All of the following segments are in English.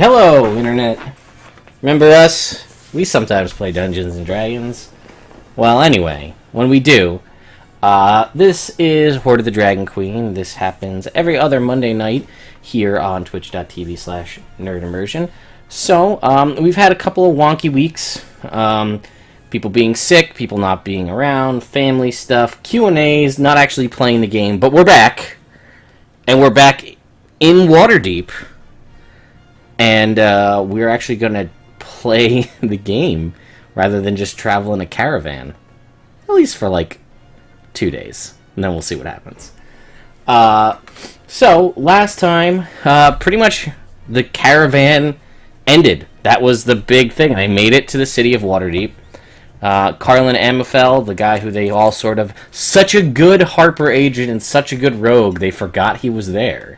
Hello, Internet. Remember us? We sometimes play Dungeons and Dragons. Well, anyway, when we do, this is Hoard of the Dragon Queen. This happens every other Monday night here on twitch.tv/nerdimmersion. So, we've had a couple of wonky weeks. People being sick, people not being around, family stuff, Q&As, not actually playing the game, but we're back. And we're back in Waterdeep. And we're actually going to play the game rather than just travel in a caravan. At least for like 2 days. And then we'll see what happens. So, last time, pretty much the caravan ended. That was the big thing. I made it to the city of Waterdeep. Carlin Amafel, the guy who they all sort of... Such a good Harper agent and such a good rogue, they forgot he was there.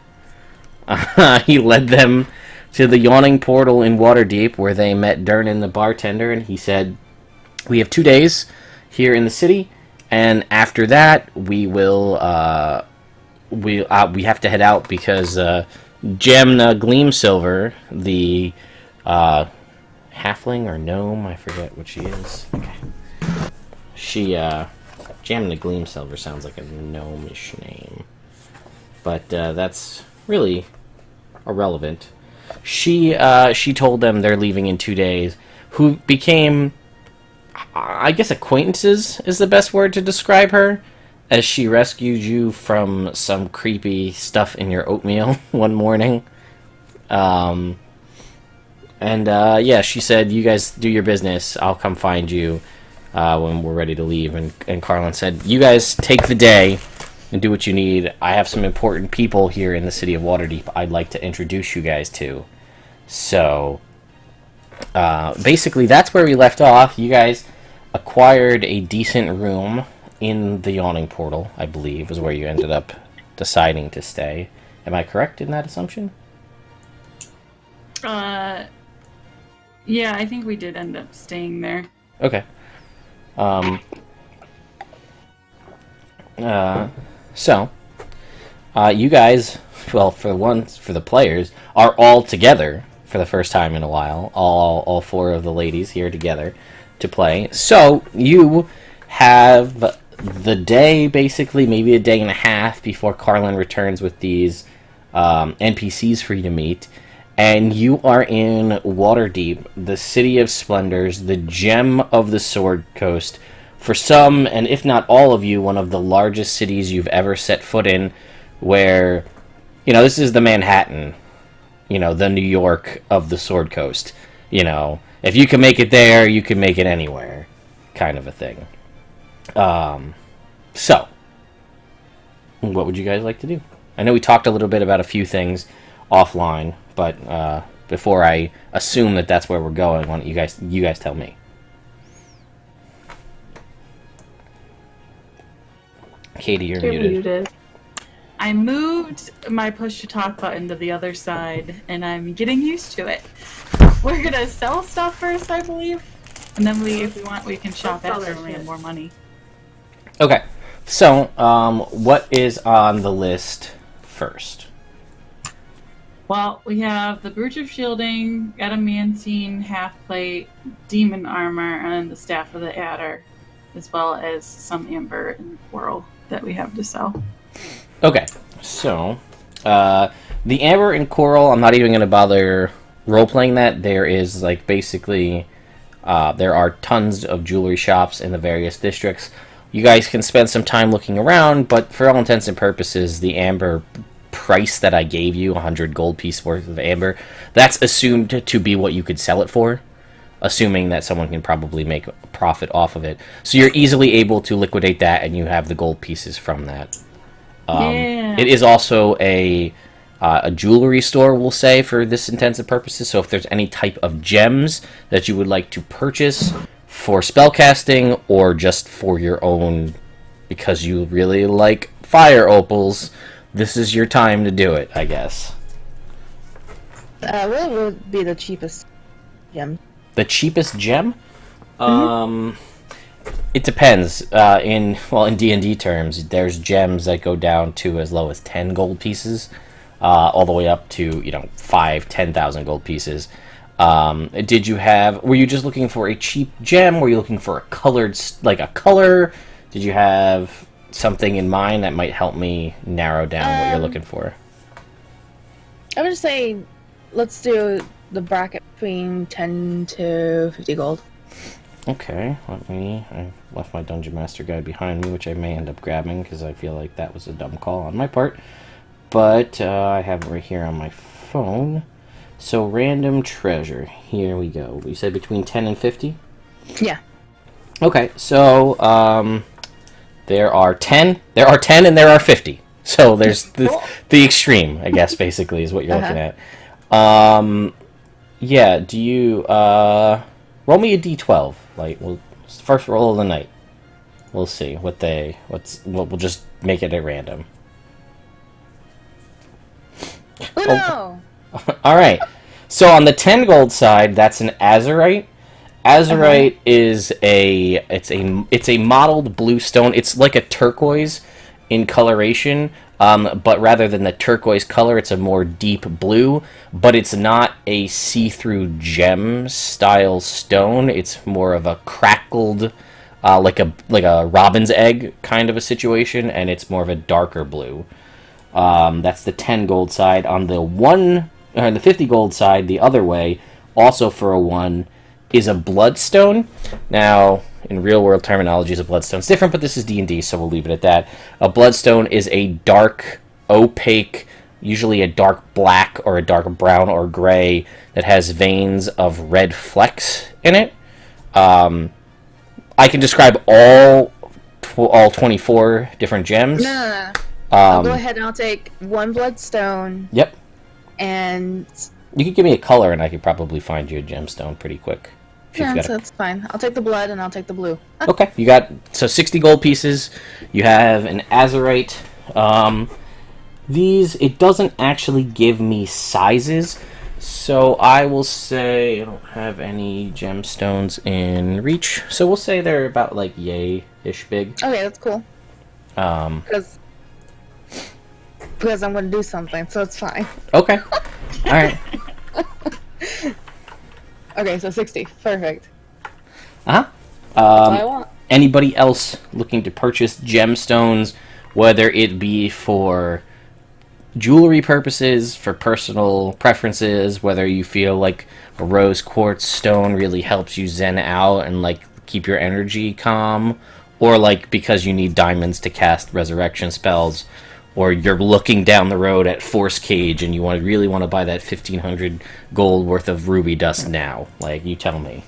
He led them to the yawning portal in Waterdeep, where they met Durnan, the bartender, and he said, "We have 2 days here in the city, and after that, we will, we have to head out because, Gemna Gleamsilver, the, halfling or gnome, I forget what she is. Okay. She, Gemna Gleamsilver sounds like a gnomish name. But, that's really irrelevant. She told them they're leaving in 2 days, who became, I guess acquaintances is the best word to describe her, as she rescued you from some creepy stuff in your oatmeal one morning. Yeah, she said, "You guys do your business, I'll come find you when we're ready to leave." And Carlin said, "You guys take the day and do what you need. I have some important people here in the city of Waterdeep I'd like to introduce you guys to." So, basically, that's where we left off. You guys acquired a decent room in the Yawning Portal, I believe, is where you ended up deciding to stay. Am I correct in that assumption? Yeah, I think we did end up staying there. Okay. So, you guys, well, for the players, are all together for the first time in a while. All four of the ladies here together to play. So, you have the day, basically, maybe a day and a half before Carlin returns with these NPCs for you to meet. And you are in Waterdeep, the City of Splendors, the gem of the Sword Coast. For some, and if not all of you, one of the largest cities you've ever set foot in, where, this is the Manhattan, the New York of the Sword Coast. If you can make it there, you can make it anywhere, kind of a thing. So, what would you guys like to do? I know we talked a little bit about a few things offline, but before I assume that that's where we're going, why don't you guys tell me? Katie, you're muted. I moved my push-to-talk button to the other side, and I'm getting used to it. We're gonna sell stuff first, I believe, and then if we want, we can shop after when we have more money. Okay, so what is on the list first? Well, we have the Brooch of Shielding, Adamantine, Half-Plate, Demon Armor, and the Staff of the Adder, as well as some Amber and Coral that we have to sell. Okay, so the Amber and Coral, I'm not even going to bother role-playing that. There is, basically, there are tons of jewelry shops in the various districts. You guys can spend some time looking around, but for all intents and purposes, the Amber price that I gave you, 100 gold piece worth of amber, that's assumed to be what you could sell it for, assuming that someone can probably make a profit off of it. So you're easily able to liquidate that, and you have the gold pieces from that. Yeah. It is also a jewelry store, we'll say, for this intensive purposes. So if there's any type of gems that you would like to purchase for spellcasting, or just for your own, because you really like fire opals, this is your time to do it, I guess. What would be the cheapest gem? The cheapest gem? It depends. In D&D terms, there's gems that go down to as low as 10 gold pieces. all the way up to 5,000-10,000 gold pieces. Were you just looking for a cheap gem? Were you looking for a colored, like a color? Did you have something in mind that might help me narrow down what you're looking for? I would just say, let's do the bracket between 10 to 50 gold. Okay, I left my Dungeon Master Guide behind me, which I may end up grabbing, because I feel like that was a dumb call on my part. But I have it right here on my phone. So, random treasure. Here we go. You said between 10 and 50? Yeah. Okay, so, there are 10 and there are 50. So, there's the extreme, I guess, basically, is what you're looking at. Yeah, do you, roll me a d12. Like, first roll of the night. We'll see we'll just make it at random. Oh, no! Alright. So on the 10 gold side, that's an azurite. Azurite is it's a mottled blue stone. It's like a turquoise in coloration, but rather than the turquoise color, it's a more deep blue, but it's not a see-through gem style stone. It's more of a crackled, like a robin's egg kind of a situation, and it's more of a darker blue. That's the 10 gold side. On the 50 gold side, the other way, also for a 1, is a bloodstone. Now, in real-world terminology, a bloodstone's different, but this is D&D, so we'll leave it at that. A bloodstone is a dark, opaque, usually a dark black or a dark brown or gray that has veins of red flecks in it. I can describe all 24 different gems. No. I'll go ahead and I'll take 1 bloodstone. Yep. And you could give me a color, and I could probably find you a gemstone pretty quick. Yeah, that's fine. I'll take the blood, and I'll take the blue. Okay, you got 60 gold pieces. You have an azurite. It doesn't actually give me sizes, so I will say I don't have any gemstones in reach. So we'll say they're about like yay-ish big. Okay, that's cool. Because I'm going to do something, so it's fine. Okay. All right. Okay, so 60. Perfect. Uh-huh. That's all I want. Anybody else looking to purchase gemstones, whether it be for jewelry purposes, for personal preferences, whether you feel like a rose quartz stone really helps you zen out and like keep your energy calm, or like because you need diamonds to cast resurrection spells, or you're looking down the road at Force Cage and you really want to buy that 1,500 gold worth of ruby dust now. Like, you tell me.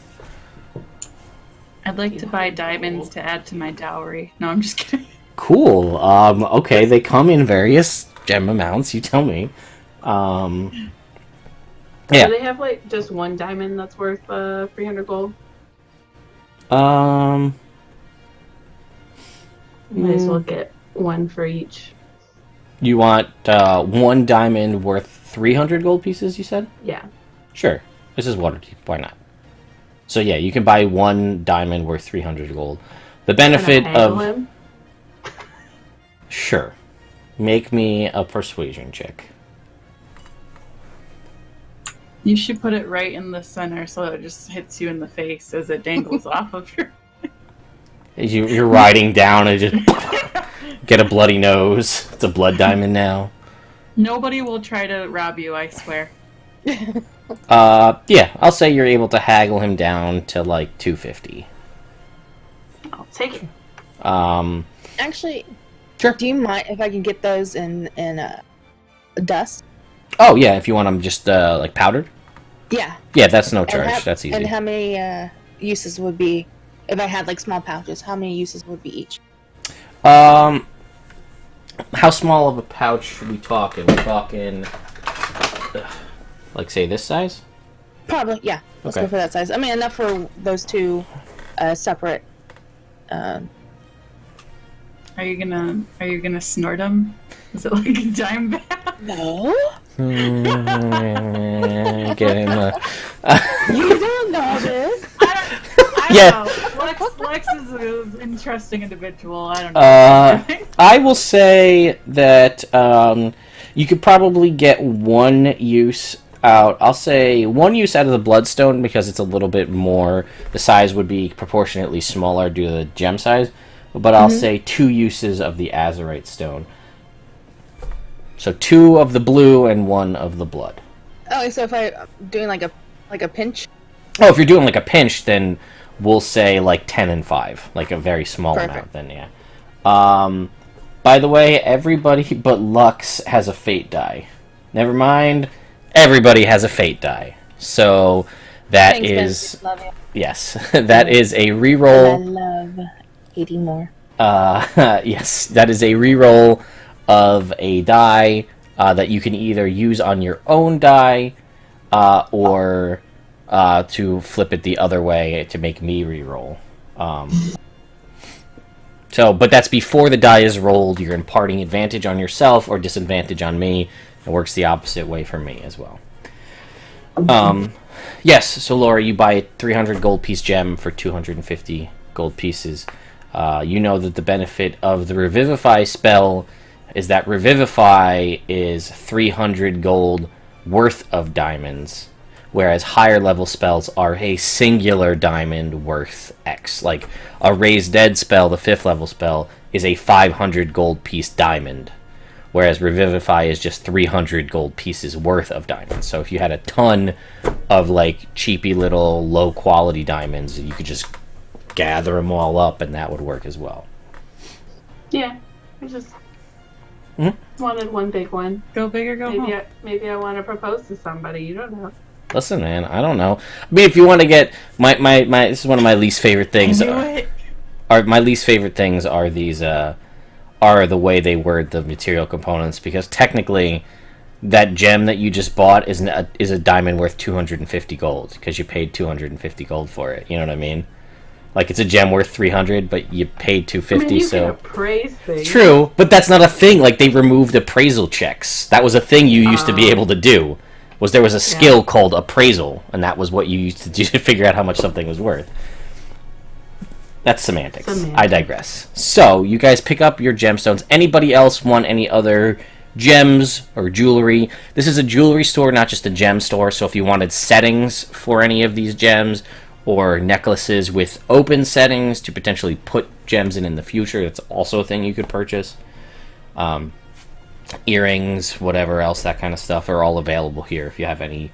I'd like to buy diamonds to add to my dowry. No, I'm just kidding. Cool. Okay, they come in various gem amounts. You tell me. Yeah. Do they have, like, just 1 diamond that's worth 300 gold? Might as well get 1 for each. You want 1 diamond worth 300 gold pieces, you said? Yeah. Sure. This is Waterdeep. Why not? So yeah, you can buy 1 diamond worth 300 gold. The benefit of... him? Sure. Make me a persuasion check. You should put it right in the center so it just hits you in the face as it dangles off of your... You're riding down and just get a bloody nose. It's a blood diamond now. Nobody will try to rob you, I swear. Yeah, I'll say you're able to haggle him down to like 250. I'll take it. Actually, sure. Do you mind if I can get those in dust? Oh yeah, if you want them just like powdered. Yeah. Yeah, that's no charge. That's easy. And how many uses would be if I had like small pouches? How many uses would be each? How small of a pouch are we talking? We're talking, like, say, this size? Probably, yeah. Let's go for that size. I mean, enough for those 2 separate. Are you gonna snort them? Is it like a dime bag? No. Get in the... You don't know this. I don't know. Lex is an interesting individual. I don't know. I will say that You could probably get one use out. I'll say one use out of the Bloodstone because it's a little bit more. The size would be proportionately smaller due to the gem size. But I'll say 2 uses of the Azurite Stone. So 2 of the blue and 1 of the blood. Oh, so if I'm doing like a pinch? Oh, if you're doing like a pinch, then we'll say like 10 and 5. Like a very small amount, then, yeah. By the way, everybody but Lux has a fate die. Never mind. Everybody has a fate die. So that Thanks, is... Ben. Love you. Yes. That is a reroll... I love 80 more. Yes. That is a reroll of a die that you can either use on your own die or to flip it the other way to make me reroll. But that's before the die is rolled. You're imparting advantage on yourself or disadvantage on me. It works the opposite way for me as well. Yes, so Laura, you buy a 300 gold piece gem for 250 gold pieces. You know that the benefit of the Revivify spell is that Revivify is 300 gold worth of diamonds, whereas higher level spells are a singular diamond worth X. Like a Raise Dead spell, the 5th level spell, is a 500 gold piece diamond, whereas Revivify is just 300 gold pieces worth of diamonds. So if you had a ton of like cheapy little low quality diamonds, you could just gather them all up and that would work as well. Yeah, I just wanted one big one. Go big or go home. Maybe I want to propose to somebody. You don't know. Listen, man, I don't know. I mean, if you want to get my this is one of my least favorite things. My least favorite things are these are the way they word the material components, because technically that gem that you just bought is a diamond worth 250 gold because you paid 250 gold for it. You know what I mean? Like it's a gem worth 300, but you paid 250. I mean, you so can appraise things. True, but that's not a thing. Like they removed appraisal checks. That was a thing you used to be able to do. There was a skill called appraisal, and that was what you used to do to figure out how much something was worth. That's semantics. I digress. So, you guys pick up your gemstones. Anybody else want any other gems or jewelry? This is a jewelry store, not just a gem store, so if you wanted settings for any of these gems, or necklaces with open settings to potentially put gems in the future, that's also a thing you could purchase. Earrings, whatever else, that kind of stuff are all available here if you have any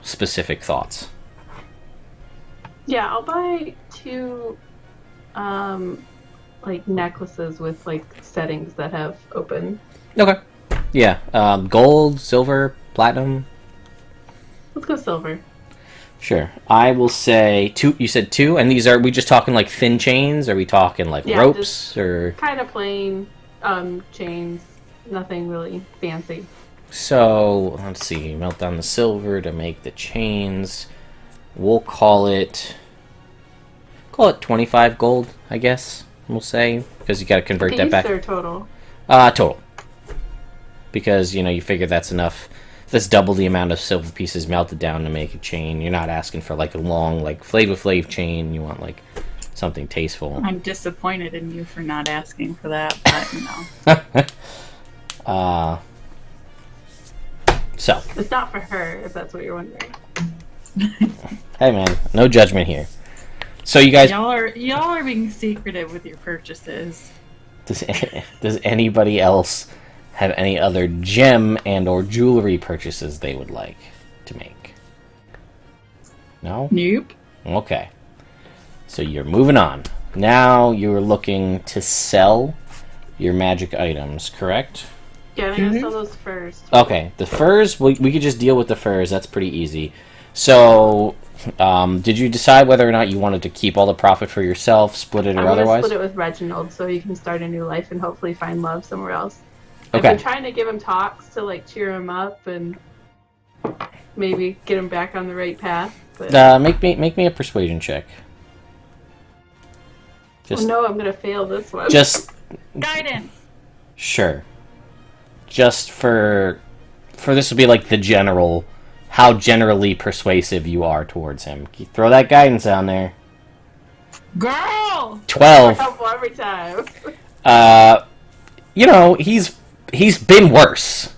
specific thoughts. Yeah, I'll buy 2 like necklaces with like settings that have open. Okay. Yeah. Gold, silver, platinum. Let's go silver. Sure. I will say 2. You said 2, and these are we just talking like thin chains? Are we talking like ropes or kind of plain chains? Nothing really fancy. So let's see. Melt down the silver to make the chains. We'll call it 25 gold, I guess. We'll say, because you got to convert that back. Or total? Total. Because you figure that's enough. That's double the amount of silver pieces melted down to make a chain. You're not asking for like a long, like Flavor Flav chain. You want like something tasteful. I'm disappointed in you for not asking for that, but So. It's not for her, if that's what you're wondering. Hey man, no judgment here. So you guys, y'all are being secretive with your purchases. Does anybody else have any other gem and or jewelry purchases they would like to make? No? Nope. Okay. So you're moving on. Now you're looking to sell your magic items, correct? Yeah, I'm gonna sell those first. Okay, the furs, we could just deal with the furs. That's pretty easy. So, did you decide whether or not you wanted to keep all the profit for yourself, split it, or otherwise? I'm gonna split it with Reginald so he can start a new life and hopefully find love somewhere else. Okay. I've been trying to give him talks to like cheer him up and maybe get him back on the right path. But... make me a persuasion check. Just, no, I'm gonna fail this one. Just guidance. Sure. Just for this will be like the general, how generally persuasive you are towards him. Throw that guidance on there. Girl. 12. Helpful every time. He's he's been worse,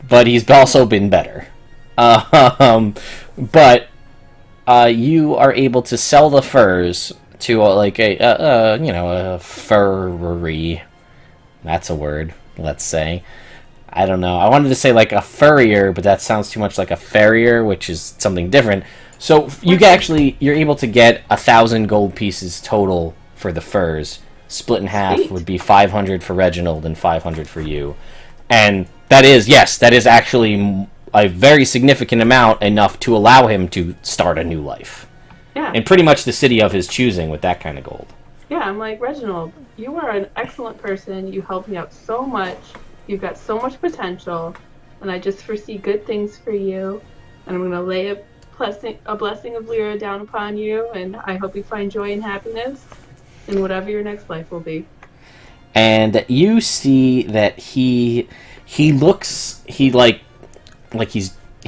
but he's also been better. But you are able to sell the furs to a furry. That's a word. Let's say. I don't know. I wanted to say like a furrier, but that sounds too much like a farrier, which is something different. So you're able to get 1,000 gold pieces total for the furs. Split in half Sweet. would be 500 for Reginald and 500 for you. And that is actually a very significant amount, enough to allow him to start a new life. Yeah. In pretty much the city of his choosing with that kind of gold. Yeah, I'm like, Reginald, you are an excellent person. You helped me out so much. You've got so much potential. And I just foresee good things for you. And I'm going to lay a blessing of Lyra down upon you. And I hope you find joy and happiness in whatever your next life will be. And you see that he looks he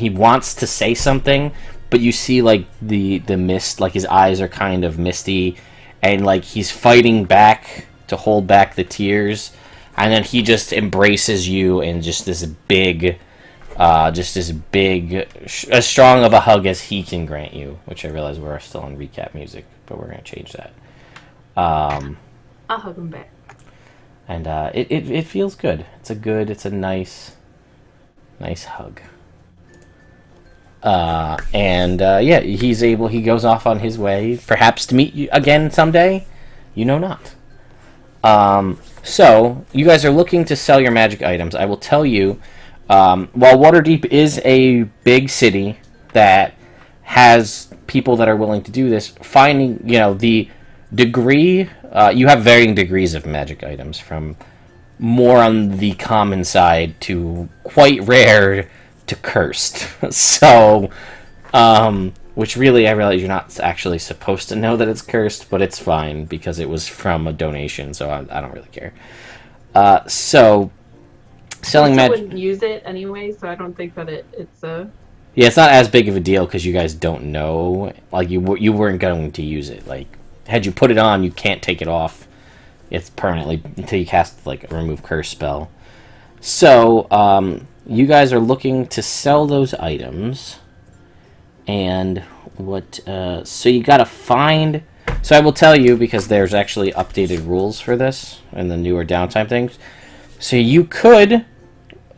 wants to say something, but you see like the mist, like his eyes are kind of misty, and like he's fighting back to hold back the tears, and then he just embraces you in just this big, as strong of a hug as he can grant you. Which I realize we're still on recap music, but we're gonna change that. I'll hug him back. And it feels good. It's a nice hug. He goes off on his way, perhaps to meet you again someday. You know not. So, you guys are looking to sell your magic items. I will tell you, while Waterdeep is a big city that has people that are willing to do this, finding, the degree, you have varying degrees of magic items, from more on the common side to quite rare to cursed. So, which really, I realize you're not actually supposed to know that it's cursed, but it's fine because it was from a donation, so I don't really care. So, selling I magic. wouldn't use it anyway, so I don't think that it's a. Yeah, it's not as big of a deal because you guys don't know. Like you weren't going to use it. Like, had you put it on, you can't take it off. It's permanently until you cast like a remove curse spell. So, you guys are looking to sell those items, and what? So you gotta find. So I will tell you, because there's actually updated rules for this and the newer downtime things. So you could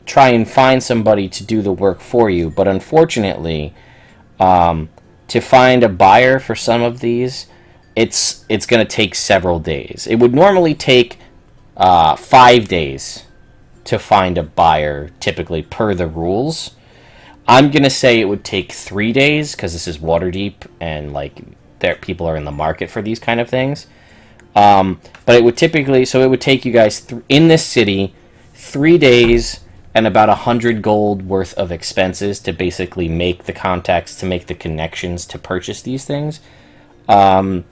try and find somebody to do the work for you, but unfortunately, to find a buyer for some of these, it's going to take several days. It would normally take 5 days to find a buyer, typically, per the rules. I'm going to say it would take 3 days, because this is Waterdeep, and people are in the market for these kind of things. But it would typically, so it would take you guys in this city 3 days and about 100 gold worth of expenses to basically make the contacts, to make the connections to purchase these things. And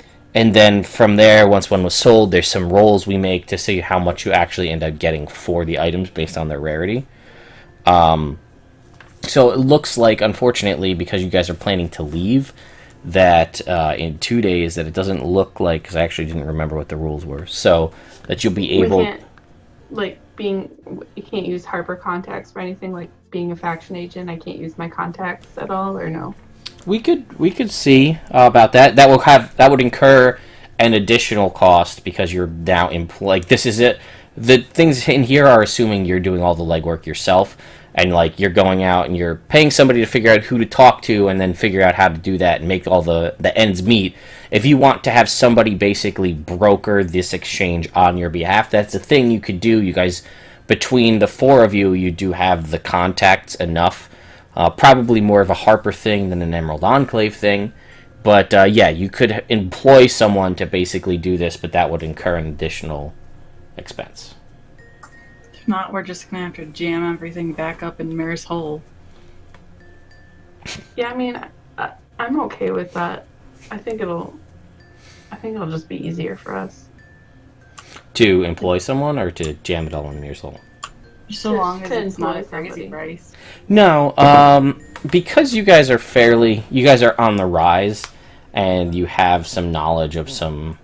then from there, once one was sold, there's some rolls we make to see how much you actually end up getting for the items based on their rarity. So it looks like, unfortunately, because you guys are planning to leave, that in 2 days, that it doesn't look like, because I actually didn't remember what the rules were, so that you'll be able. You can't use Harper contacts for anything, like being a faction agent. I can't use my contacts at all, or no? We could see about that. That would incur an additional cost because you're now this is it. The things in here are assuming you're doing all the legwork yourself, and you're going out and you're paying somebody to figure out who to talk to, and then figure out how to do that and make all the ends meet. If you want to have somebody basically broker this exchange on your behalf, that's a thing you could do. You guys, between the four of you, you do have the contacts enough. Probably more of a Harper thing than an Emerald Enclave thing. But you could employ someone to basically do this, but that would incur an additional expense. If not, we're just gonna have to jam everything back up in Mare's hole. Yeah, I mean, I'm okay with that. I think it'll just be easier for us. To employ someone or to jam it all in Mirror's hole? So long as To it's not a employ crazy somebody. price. No, because you guys are on the rise, and you have some knowledge of some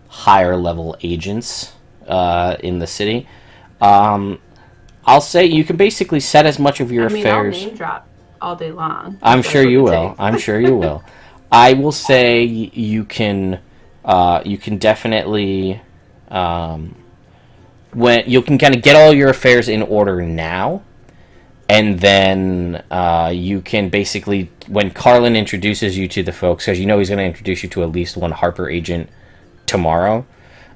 higher level agents in the city. I'll say you can basically set as much of your affairs. I'll name drop all day long. I'm sure you will. I'm sure you will. I will say you can definitely when you can kind of get all your affairs in order now, and then you can basically, when Carlin introduces you to the folks, because you know he's going to introduce you to at least one Harper agent tomorrow,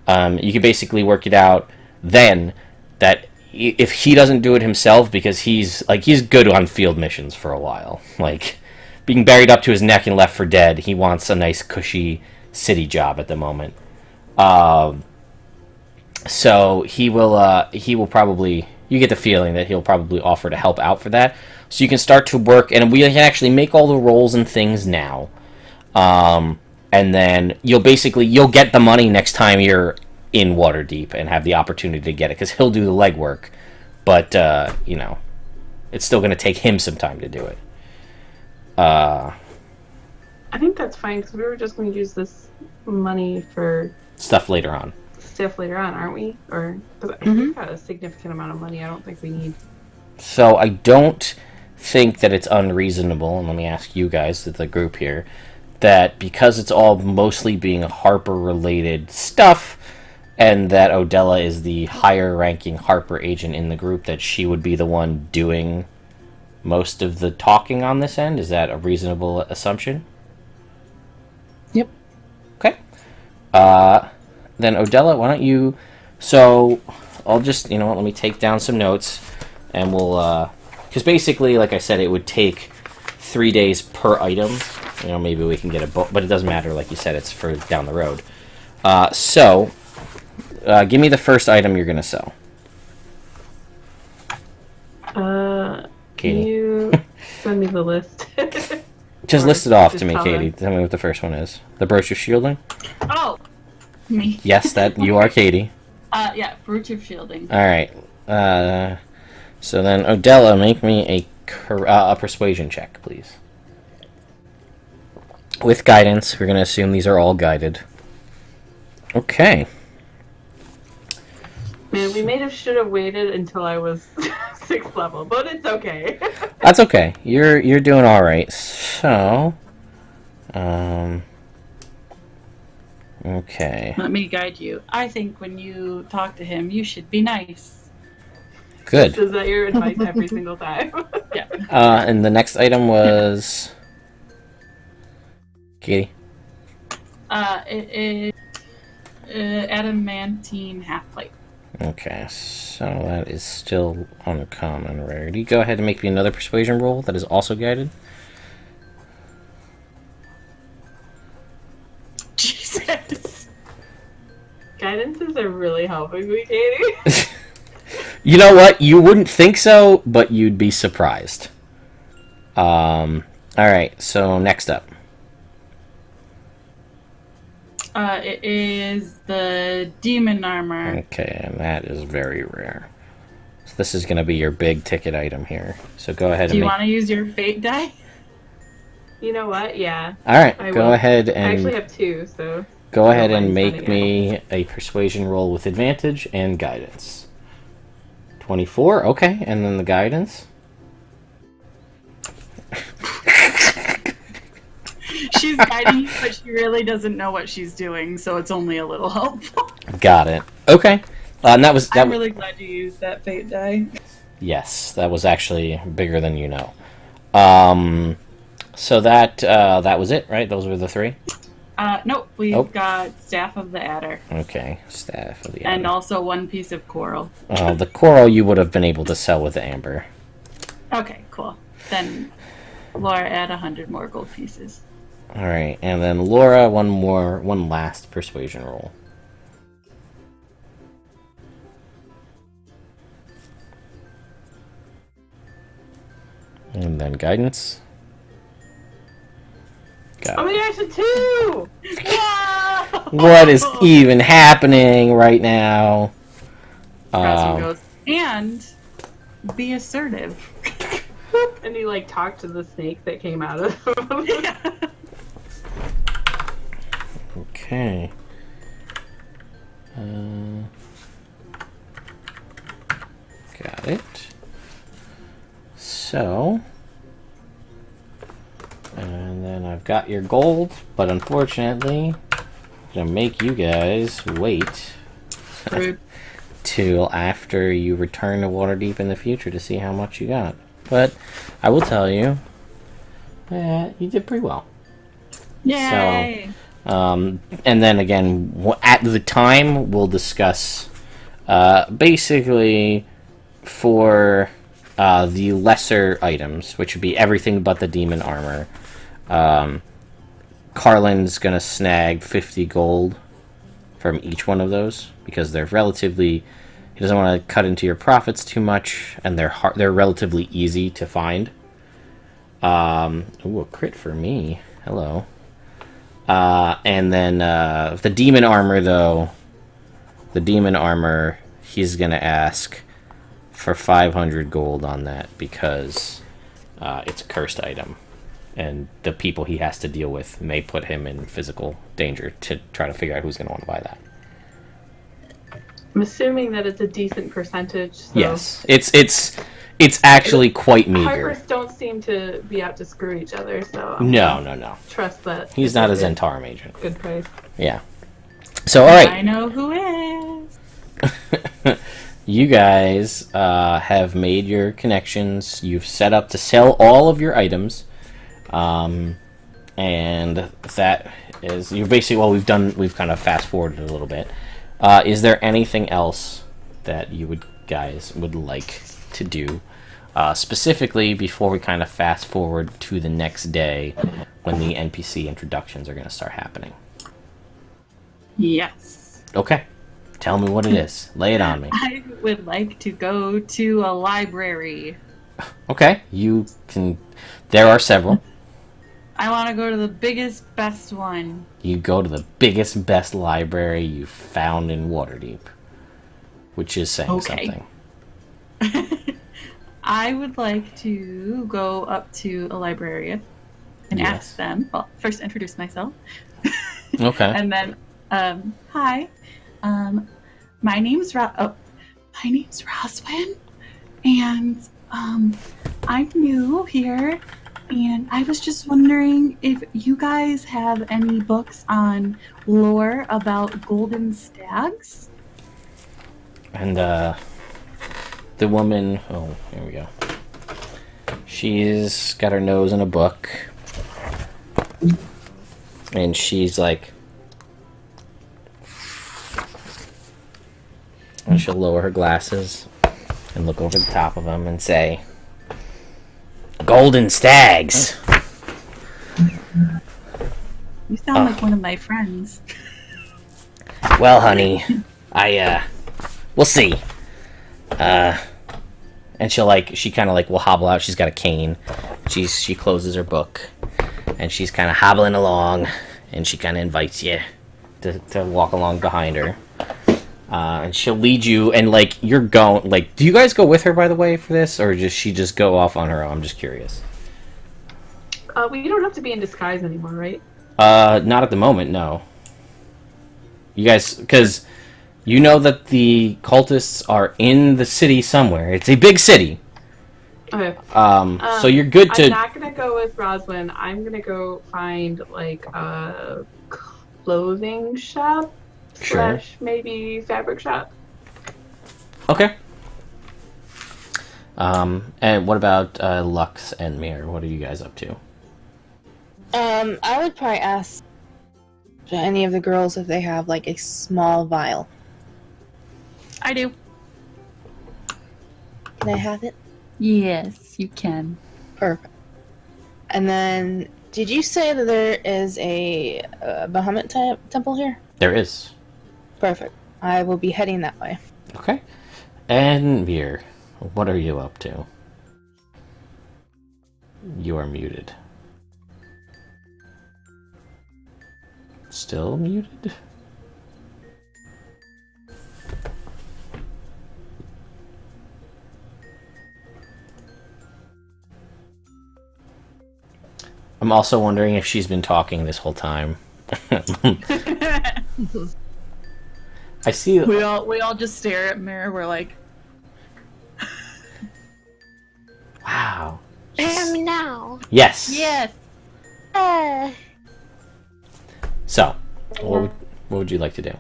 you can basically work it out then that if he doesn't do it himself, because he's good on field missions for a while, like being buried up to his neck and left for dead, he wants a nice cushy city job at the moment. So he will probably, you get the feeling that he'll probably offer to help out for that. So you can start to work, and we can actually make all the rolls and things now. And then you'll get the money next time you're in Waterdeep and have the opportunity to get it, because he'll do the legwork. But, it's still going to take him some time to do it. I think that's fine, because we were just going to use this money for stuff later on, aren't we? Or because we've got a significant amount of money, I don't think we need. So I don't think that it's unreasonable, and let me ask you guys, the group here, that because it's all mostly being Harper-related stuff, and that Odella is the higher-ranking Harper agent in the group, that she would be the one doing most of the talking on this end. Is that a reasonable assumption? Yep. Okay. Then Odella, why don't you... So, I'll just, let me take down some notes, and we'll, because basically, like I said, it would take 3 days per item. Maybe we can get but it doesn't matter, like you said, it's for down the road. Give me the first item you're going to sell. Can you send me the list? Just list it off to me, Katie. Tell me what the first one is. The Brooch of Shielding? Oh, me. Yes, that you are Katie. Yeah, Brooch of Shielding. All right. So then, Odella, make me a persuasion check, please. With guidance. We're going to assume these are all guided. Okay. Man, we should have waited until I was 6th level, but it's okay. That's okay. You're doing all right. So, okay. Let me guide you. I think when you talk to him, you should be nice. Good. Is that your advice every single time? Yeah. And the next item was Katie. It is adamantine half plate. Okay, so that is still uncommon rarity. Go ahead and make me another persuasion roll that is also guided. Jesus. Guidances are really helping me, Katie. You know what? You wouldn't think so, but you'd be surprised. Alright, so next up. It is the demon armor. Okay, and that is very rare. So this is going to be your big ticket item here. So go ahead Do and you want to use your fate die? You know what? Yeah. Alright, I go will. ahead and... I actually have 2, so... Go ahead and mind make sending me a persuasion roll with advantage and guidance. 24, okay, and then the guidance. She's guiding you, but she really doesn't know what she's doing, so it's only a little helpful. Got it. Okay. And I'm really glad you used that fate die. Yes, that was actually bigger than you know. So that was it, right? Those were the 3? Nope, we've got Staff of the Adder. Okay, Staff of the Adder. And also 1 piece of coral. The coral you would have been able to sell with amber. Okay, cool. Then Laura, add 100 more gold pieces. Alright, and then Laura, one last persuasion roll. And then guidance. Got Oh my it. gosh, a 2! Wow! What is even happening right now? Crossing goes, and be assertive. And he, talked to the snake that came out of him. Okay. Got it. So, and then I've got your gold, but unfortunately, I'm gonna make you guys wait till after you return to Waterdeep in the future to see how much you got. But I will tell you that you did pretty well. Yay! So, and then again, at the time, we'll discuss basically for the lesser items, which would be everything but the demon armor. Carlin's gonna snag 50 gold from each one of those because they're relatively. He doesn't want to cut into your profits too much, and they're relatively easy to find. Ooh, a crit for me. Hello. And then the demon armor, though, he's gonna ask for 500 gold on that because it's a cursed item, and the people he has to deal with may put him in physical danger to try to figure out who's gonna want to buy that. I'm assuming that it's a decent percentage. So Yes, it's actually quite meager. Harpers don't seem to be out to screw each other, so No. trust that He's not a Zentarum agent. Good price. Yeah. So, all right. I know who is. You guys have made your connections. You've set up to sell all of your items, and that is you basically. Well, we've kind of fast forwarded a little bit. Is there anything else that you guys would like to do, specifically before we kind of fast forward to the next day when the NPC introductions are going to start happening? Yes. Okay. Tell me what it is. Lay it on me. I would like to go to a library. Okay. You can... There are several. I want to go to the biggest, best one. You go to the biggest, best library you found in Waterdeep. Which is saying something. I would like to go up to a librarian and ask them. Well, first introduce myself. Okay. And then, hi. My name's Roswin, and I'm new here, and I was just wondering if you guys have any books on lore about golden stags. And the woman, oh, here we go. She's got her nose in a book, and she's like, and she'll lower her glasses and look over the top of them and say, "Golden stags." You sound like one of my friends. Well, honey, we'll see. And she kind of will hobble out. She's got a cane. She closes her book, and she's kind of hobbling along, and she kind of invites you to walk along behind her. And she'll lead you, and you're going. Do you guys go with her, by the way, for this, or does she just go off on her own? I'm just curious. We don't have to be in disguise anymore, right? Not at the moment, no. You guys, because you know that the cultists are in the city somewhere. It's a big city. Okay. So you're good to... I'm not gonna go with Roslyn. I'm gonna go find, a clothing shop Sure. / maybe fabric shop. Okay. And what about Lux and Mir? What are you guys up to? I would probably ask any of the girls if they have a small vial. I do. Can I have it? Yes, you can. Perfect. And then, did you say that there is a Bahamut temple here? There is. Perfect. I will be heading that way. Okay. And Mir, what are you up to? You are muted. Still muted? I'm also wondering if she's been talking this whole time. I see. We all just stare at Mirror. We're like, Wow. Hear me now. Yes. Yes. Uh, So, what would you like to do?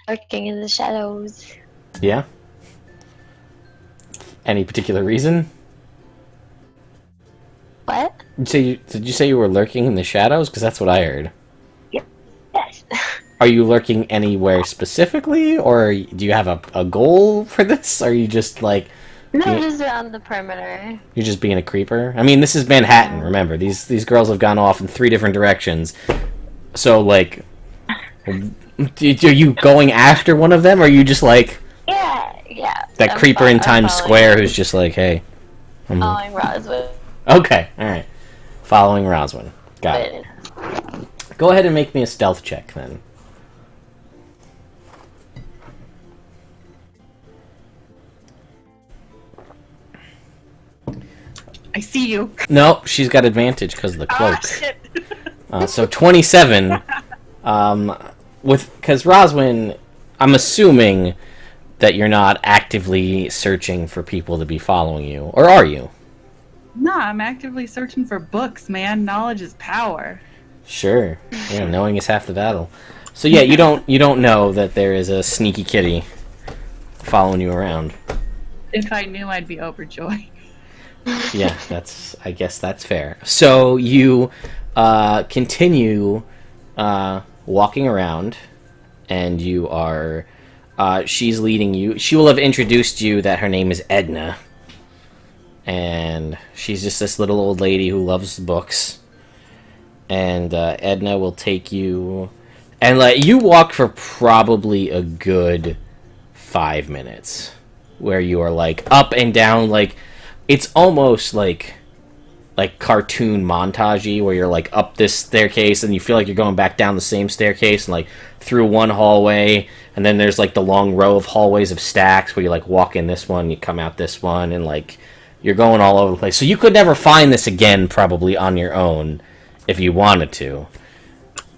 lurking in the shadows. Yeah? Any particular reason? What? Did you say you were lurking in the shadows? Because that's what I heard. Yes. Are you lurking anywhere specifically, or do you have a goal for this? Or are you just like No, Yeah. just around the perimeter. you're just being a creeper? I mean, this is Manhattan. Remember, these girls have gone off in 3 different directions. So like, are you going after one of them, or are you just like Yeah. that I'm creeper in I'm Times following- Square who's just like, hey, Following Roswell. okay, all right, following Roswin. Got it. Go ahead and make me a stealth check then. I see you. Nope, she's got advantage because of the cloak. Ah, shit. So 27. Because Roswin, I'm assuming that you're not actively searching for people to be following you, or are you? Nah, I'm actively searching for books, man. Knowledge is power. Sure. Yeah, knowing is half the battle. So yeah, you don't know that there is a sneaky kitty following you around. If I knew, I'd be overjoyed. Yeah, I guess that's fair. So you continue walking around, and you are she's leading you. She will have introduced you that her name is Edna, and she's just this little old lady who loves books. And Edna will take you and let you walk for probably a good 5 minutes, where you are like up and down, like it's almost like cartoon montagey, where you're like up this staircase and you feel like you're going back down the same staircase and like through one hallway, and then there's like the long row of hallways of stacks where you like walk in this one, you come out this one, and like you're going all over the place. So you could never find this again probably on your own if you wanted to.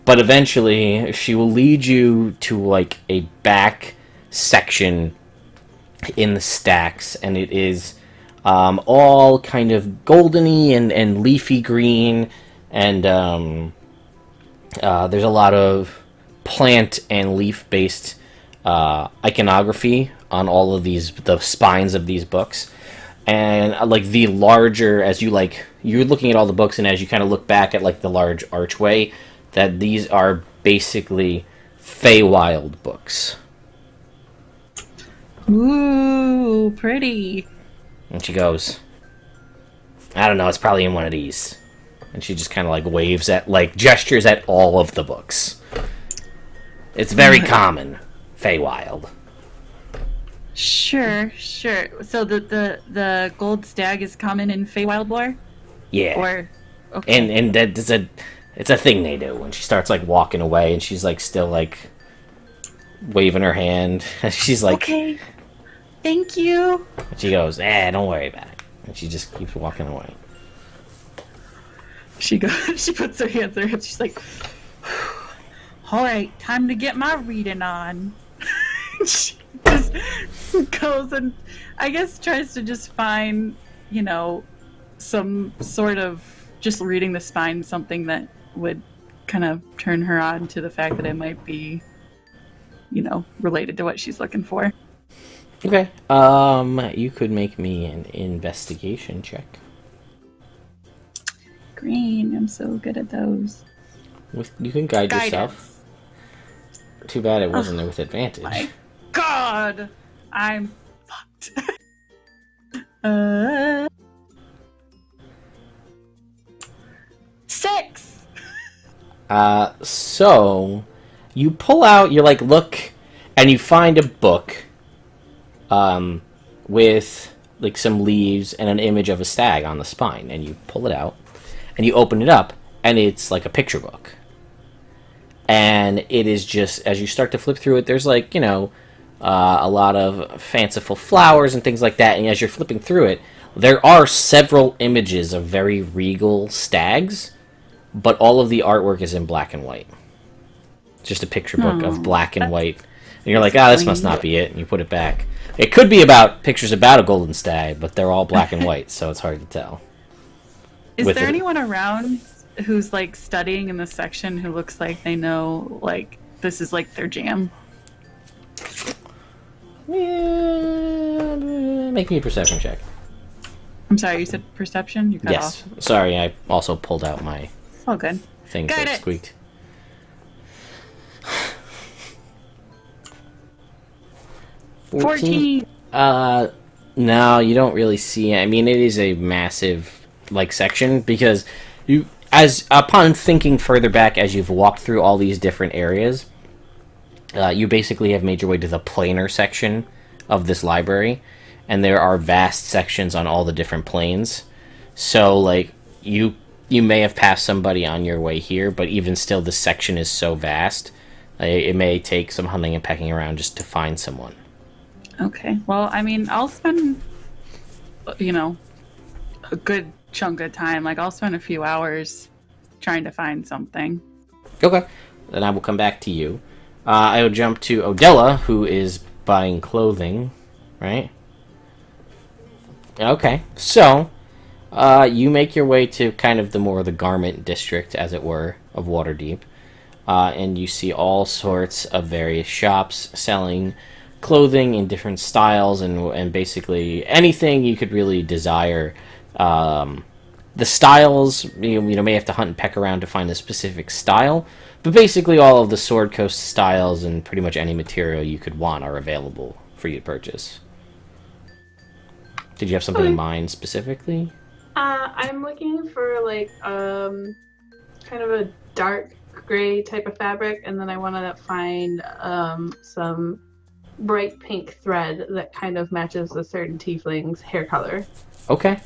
But eventually she will lead you to like a back section in the stacks, and it is all kind of goldeny and leafy green, and there's a lot of plant and leaf-based iconography on all of the spines of these books. And like the larger, as you're looking at all the books, and as you kind of look back at like the large archway, that these are basically Feywild books. Ooh, pretty. And she goes, I don't know, it's probably in one of these. And she just kind of like waves at, like gestures at all of the books. It's very common, Feywild. Sure. So the gold stag is common in Feywild lore? Yeah. Or okay. And that is it's a thing they do. When she starts like walking away, and she's like still like waving her hand. She's like, okay. Thank you. and she goes, don't worry about it. And she just keeps walking away. She puts her hands on her hips. She's like, all right, time to get my reading on. She just goes and I guess tries to just find, some sort of just reading the spine, something that would kind of turn her on to the fact that it might be, related to what she's looking for. Okay. You could make me an investigation check. Green, I'm so good at those. You can guide Guidance. yourself. Too bad it wasn't with advantage. My God, I'm fucked. 6. So you pull out, you like look, and you find a book, with like some leaves and an image of a stag on the spine, and you pull it out, and you open it up, and it's like a picture book. And it is just, as you start to flip through it, there's like, a lot of fanciful flowers and things like that. And as you're flipping through it, there are several images of very regal stags, but all of the artwork is in black and white. Just a picture book of black and white. And you're like, this must not be it, and you put it back. It could be about pictures about a golden stag, but they're all black and white, so it's hard to tell. Is there anyone around who's like studying in this section who looks like they know like this is like their jam? Yeah, make me a perception check. I'm sorry, you said perception? You cut Yes. off. Sorry, I also pulled out my Oh, good. thing Got that it. squeaked. 14. No, you don't really see. I mean, it is a massive like section because you, as upon thinking further back as you've walked through all these different areas, you basically have made your way to the planar section of this library, and there are vast sections on all the different planes. So, like, you may have passed somebody on your way here, but even still, the section is so vast, it may take some hunting and pecking around just to find someone. Okay. Well, I mean, I'll spend, a good chunk of time. Like, I'll spend a few hours trying to find something. Okay. Then I will come back to you. I will jump to Odella, who is buying clothing, right? Okay. So, you make your way to kind of the garment district, as it were, of Waterdeep. And you see all sorts of various shops selling clothing in different styles and basically anything you could really desire. The styles, you may have to hunt and peck around to find a specific style, but basically all of the Sword Coast styles and pretty much any material you could want are available for you to purchase. Did you have something in mind specifically? I'm looking for like kind of a dark gray type of fabric, and then I want to find some bright pink thread that kind of matches a certain tiefling's hair color. Okay.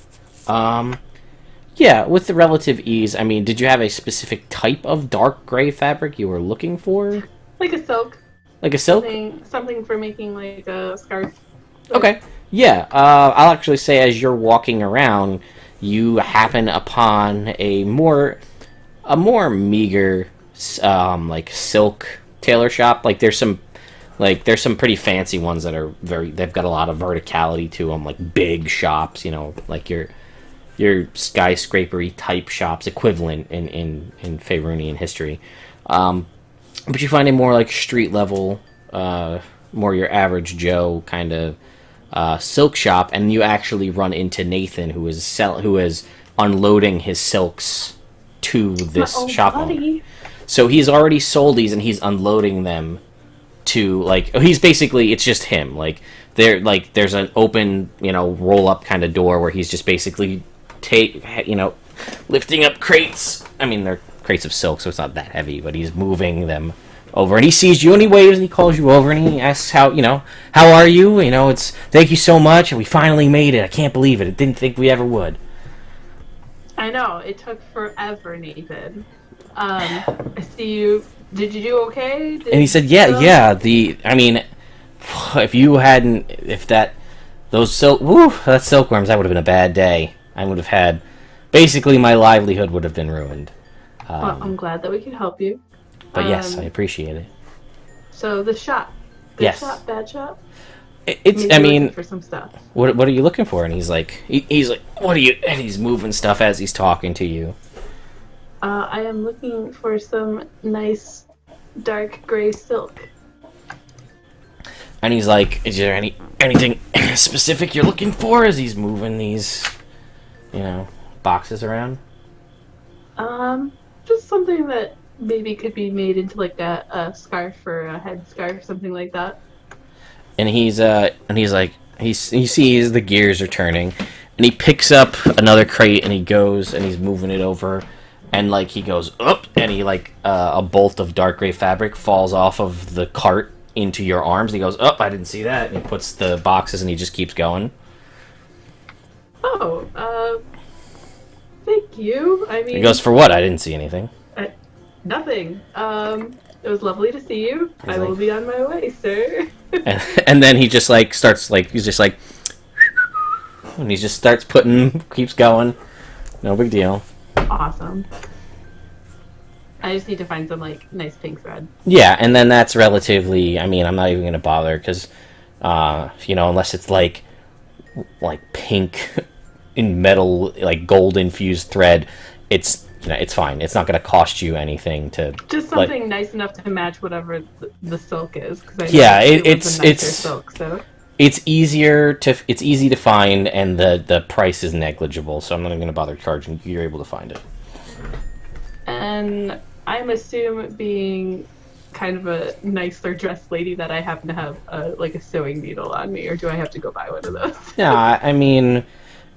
Yeah, with the relative ease. I mean, did you have a specific type of dark gray fabric you were looking for? Like a silk. Like a silk? Something for making like a scarf. Okay. Yeah, I'll actually say as you're walking around, you happen upon a more meager, like silk tailor shop. Like there's some pretty fancy ones that are they've got a lot of verticality to them, like big shops, like your skyscrapery type shops equivalent in Faerunian history. But you find a more like street level, more your average Joe kind of silk shop, and you actually run into Nathan, who is unloading his silks to this shop owner. So he's already sold these, and he's unloading them to it's just him. There's an open roll up kind of door where he's just basically lifting up crates. I mean, they're crates of silk, so it's not that heavy, but he's moving them over, and he sees you and he waves and he calls you over and he asks how are you? It's thank you so much, and we finally made it. I can't believe it. I didn't think we ever would. I know, it took forever, Nathan. I see you. Did you do okay? And he said, yeah. Those silkworms, that would have been a bad day. I would have had, basically my livelihood would have been ruined. Well, I'm glad that we could help you. But yes, I appreciate it. So the shop, good shop, bad shop. Looking for some stuff. What are you looking for? And he's like, what are you? And he's moving stuff as he's talking to you. I am looking for some nice dark gray silk. And he's like, is there anything specific you're looking for as he's moving these, boxes around? Just something that maybe could be made into like a scarf or a head scarf, something like that. And he sees the gears are turning, and he picks up another crate and he goes and he's moving it over, and he goes up, and he a bolt of dark gray fabric falls off of the cart into your arms. And he goes, I didn't see that. And he puts the boxes and he just keeps going. Thank you. I mean, He goes, for what? I didn't see anything. Nothing. It was lovely to see you. I will be on my way, sir. and then he just starts and he just starts keeps going. No big deal. Awesome. I just need to find some like nice pink thread. Yeah, and then that's relatively. I mean, I'm not even going to bother because, unless it's like pink in metal, like gold infused thread, it's fine. It's not going to cost you anything to Just something nice enough to match whatever the silk is. Cause it's silk. So it's easy to find, and the price is negligible. So I'm not even going to bother charging you. You're able to find it. And I'm assuming, being kind of a nicer dressed lady, that I happen to have a sewing needle on me, or do I have to go buy one of those? Yeah, I mean,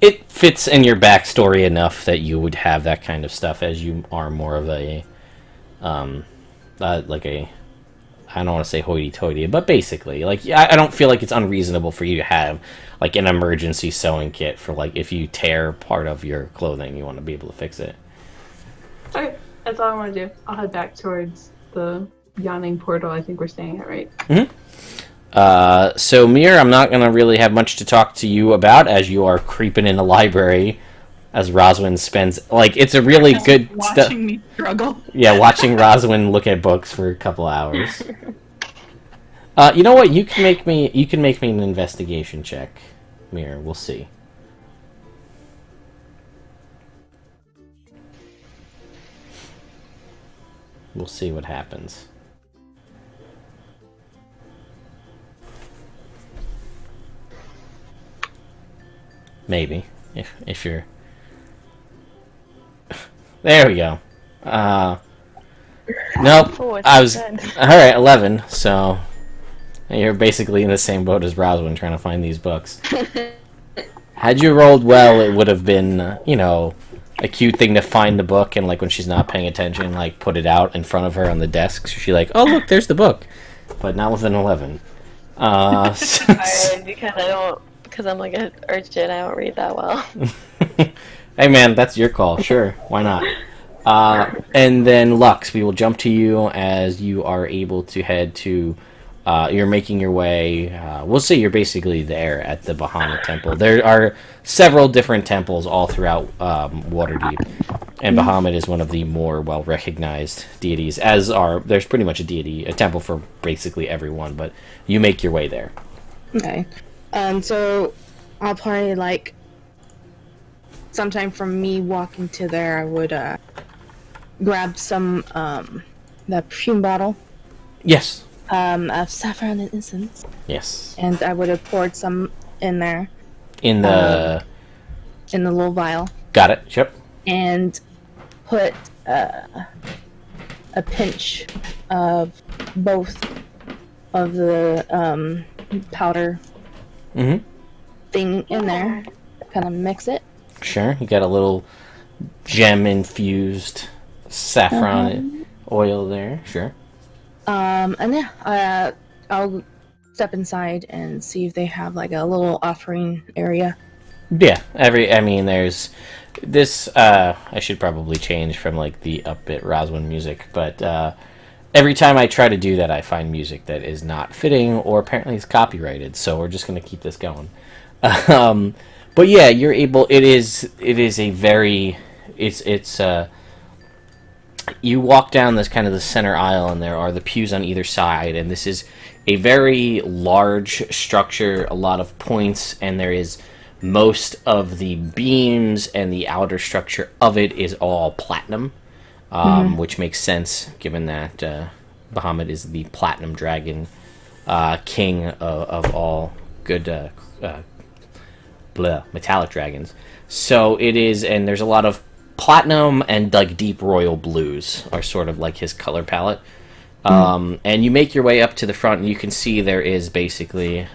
it fits in your backstory enough that you would have that kind of stuff, as you are more of a, I don't want to say hoity-toity, but basically, I don't feel like it's unreasonable for you to have, like, an emergency sewing kit for, like, if you tear part of your clothing, you want to be able to fix it. Okay, that's all I want to do. I'll head back towards the yawning portal I think we're staying at, right? Mm-hmm. So, Mir, I'm not going to really have much to talk to you about as you are creeping in the library as Roswin spends... it's a really good... Watching me struggle. Yeah, watching Roswin look at books for a couple hours. You know what? You can make me an investigation check, Mir. We'll see. We'll see what happens. Maybe, if you're... There we go. Nope. I was... Alright, 11, so... You're basically in the same boat as Roswin trying to find these books. Had you rolled well, it would have been, a cute thing to find the book and, when she's not paying attention, put it out in front of her on the desk. So she's like, oh, look, there's the book. But not with an 11. Because I'm like an urchin, I don't read that well. Hey, man, that's your call. Sure, why not? And then, Lux, we will jump to you as you are able to head to... you're making your way... we'll say you're basically there at the Bahamut Temple. There are several different temples all throughout Waterdeep, and Bahamut is one of the more well-recognized deities, as are... There's pretty much a temple for basically everyone, but you make your way there. Okay. So I'll probably, sometime from me walking to there, I would grab some, that perfume bottle. Yes. Of saffron and incense. Yes. And I would have poured some in there. In the little vial. Got it. Yep. And put a pinch of both of the powder thing in there. Kind of mix it. Sure. You got a little gem-infused saffron oil there. Sure. And yeah, I'll step inside and see if they have a little offering area. Yeah, there's this, I should probably change from the upbeat Roswin music, but every time I try to do that I find music that is not fitting or apparently is copyrighted, so we're just going to keep this going. But yeah, you're able, it is a very, you walk down this kind of the center aisle, and there are the pews on either side, and this is a very large structure, a lot of points, and there is most of the beams and the outer structure of it is all platinum, which makes sense given that Bahamut is the platinum dragon, king of all good metallic dragons. So it is, and there's a lot of platinum and deep royal blues are sort of his color palette. And you make your way up to the front, and you can see there is basically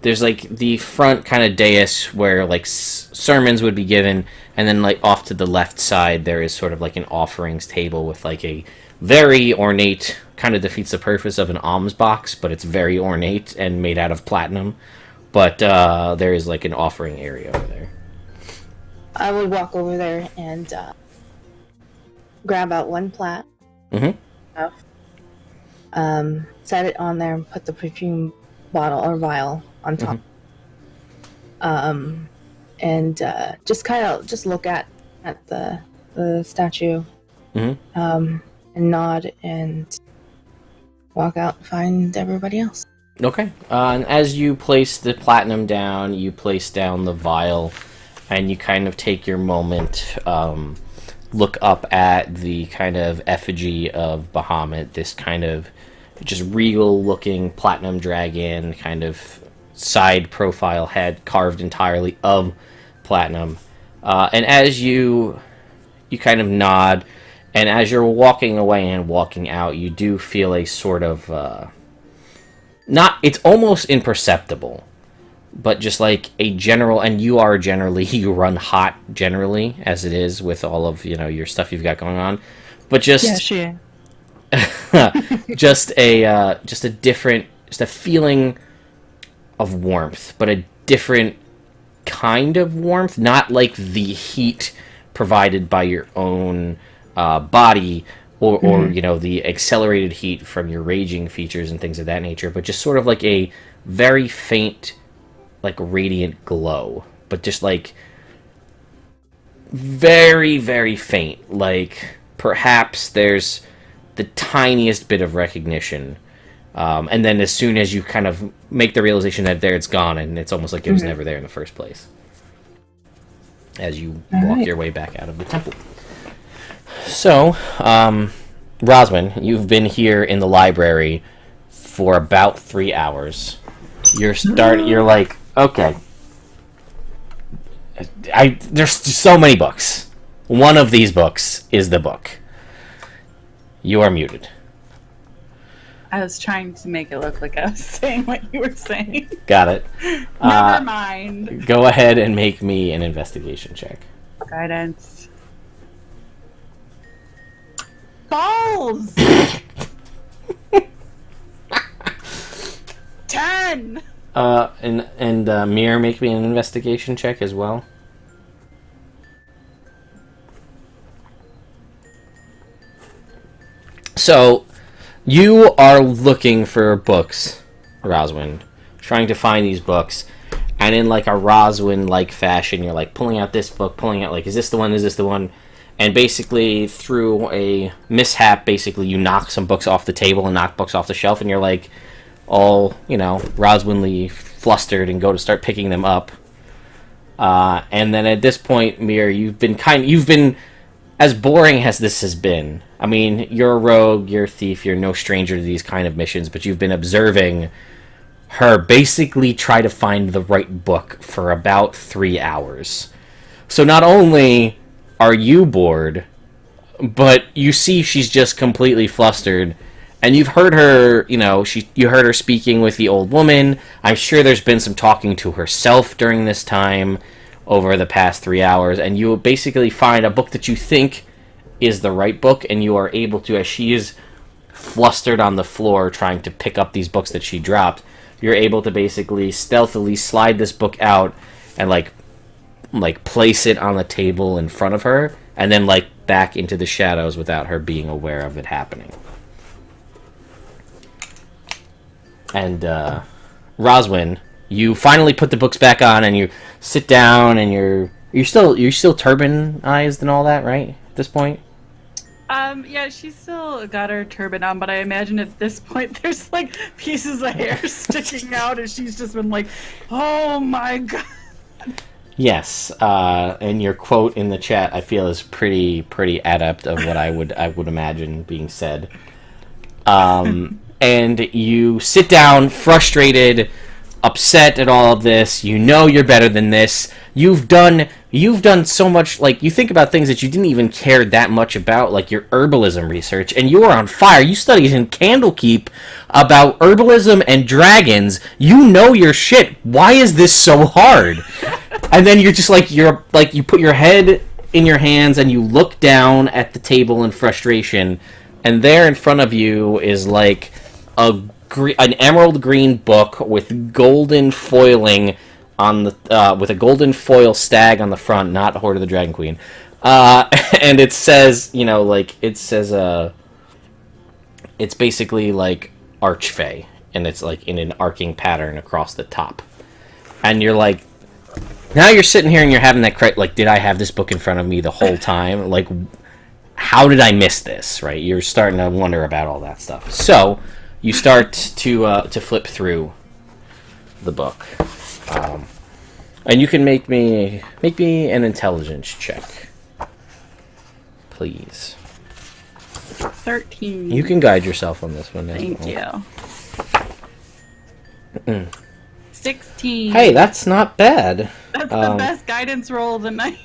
there's the front kind of dais where sermons would be given, and then off to the left side there is sort of an offerings table with a very ornate, kind of defeats the purpose of an alms box, but it's very ornate and made out of platinum. But there is an offering area over there. I would walk over there and grab out one plat. Set it on there and put the perfume bottle or vial on top. Mm-hmm. And just look at the statue and nod and walk out and find everybody else. Okay. And as you place the platinum down, you place down the vial, and you kind of take your moment, look up at the kind of effigy of Bahamut, this kind of just regal-looking platinum dragon, kind of side profile head carved entirely of platinum. And as you kind of nod, and as you're walking away and walking out, you do feel a sort of it's almost imperceptible, but just like a general, and you run hot generally as it is with all of your stuff you've got going on, but just just a feeling of warmth, but a different kind of warmth, not like the heat provided by your own body, or the accelerated heat from your raging features and things of that nature, but just sort of like a very faint, like radiant glow, but just like very, very faint. Like perhaps there's the tiniest bit of recognition, and then as soon as you kind of make the realization that it's gone, and it's almost like it was never there in the first place, as you walk your way back out of the temple. So, Roswin, you've been here in the library for about 3 hours. You're like, okay. There's so many books. One of these books is the book. You are muted. I was trying to make it look like I was saying what you were saying. Got it. Never mind. Go ahead and make me an investigation check. Guidance. Balls! 10! And Mir, make me an investigation check as well. So, you are looking for books, Roswin, trying to find these books, and in like a Roswin-like fashion, you're like pulling out this book, pulling out like, is this the one, is this the one? And basically, through a mishap, you knock some books off the table and knock books off the shelf, and you're like all, Roswinly flustered and go to start picking them up. And then at this point, Mir, you've been, as boring as this has been, I mean, you're a rogue, you're a thief, you're no stranger to these kind of missions, but you've been observing her basically try to find the right book for about 3 hours. So not only are you bored, but you see she's just completely flustered, and you've heard her, you heard her speaking with the old woman. I'm sure there's been some talking to herself during this time over the past 3 hours, and you basically find a book that you think is the right book, and you are able to, as she is flustered on the floor trying to pick up these books that she dropped, you're able to basically stealthily slide this book out and like place it on the table in front of her, and then back into the shadows without her being aware of it happening. And Roswin, you finally put the books back on, and you sit down, and you're still turbanized and all that, right? At this point. Yeah, she's still got her turban on, but I imagine at this point there's pieces of hair sticking out, and she's just been like, "Oh my god." Yes, and your quote in the chat, I feel, is pretty adept of what I would imagine being said. And you sit down, frustrated, upset at all of this. You know you're better than this. You've done so much. You think about things that you didn't even care that much about, like your herbalism research, and you are on fire. You studied in Candlekeep about herbalism and dragons. You know your shit. Why is this so hard? And then you're just you put your head in your hands and you look down at the table in frustration, and there in front of you is an emerald green book with golden foiling on the with a golden foil stag on the front, not Hoard of the Dragon Queen, and it says it's basically Archfey, and it's in an arcing pattern across the top, and you're now you're sitting here and you're having that did I have this book in front of me the whole time? how did I miss this? Right, you're starting to wonder about all that stuff. So you start to flip through the book, and you can make me an intelligence check, please. 13. You can guide yourself on this one. Thank you. 16. Hey, that's not bad. That's the best guidance roll of the night.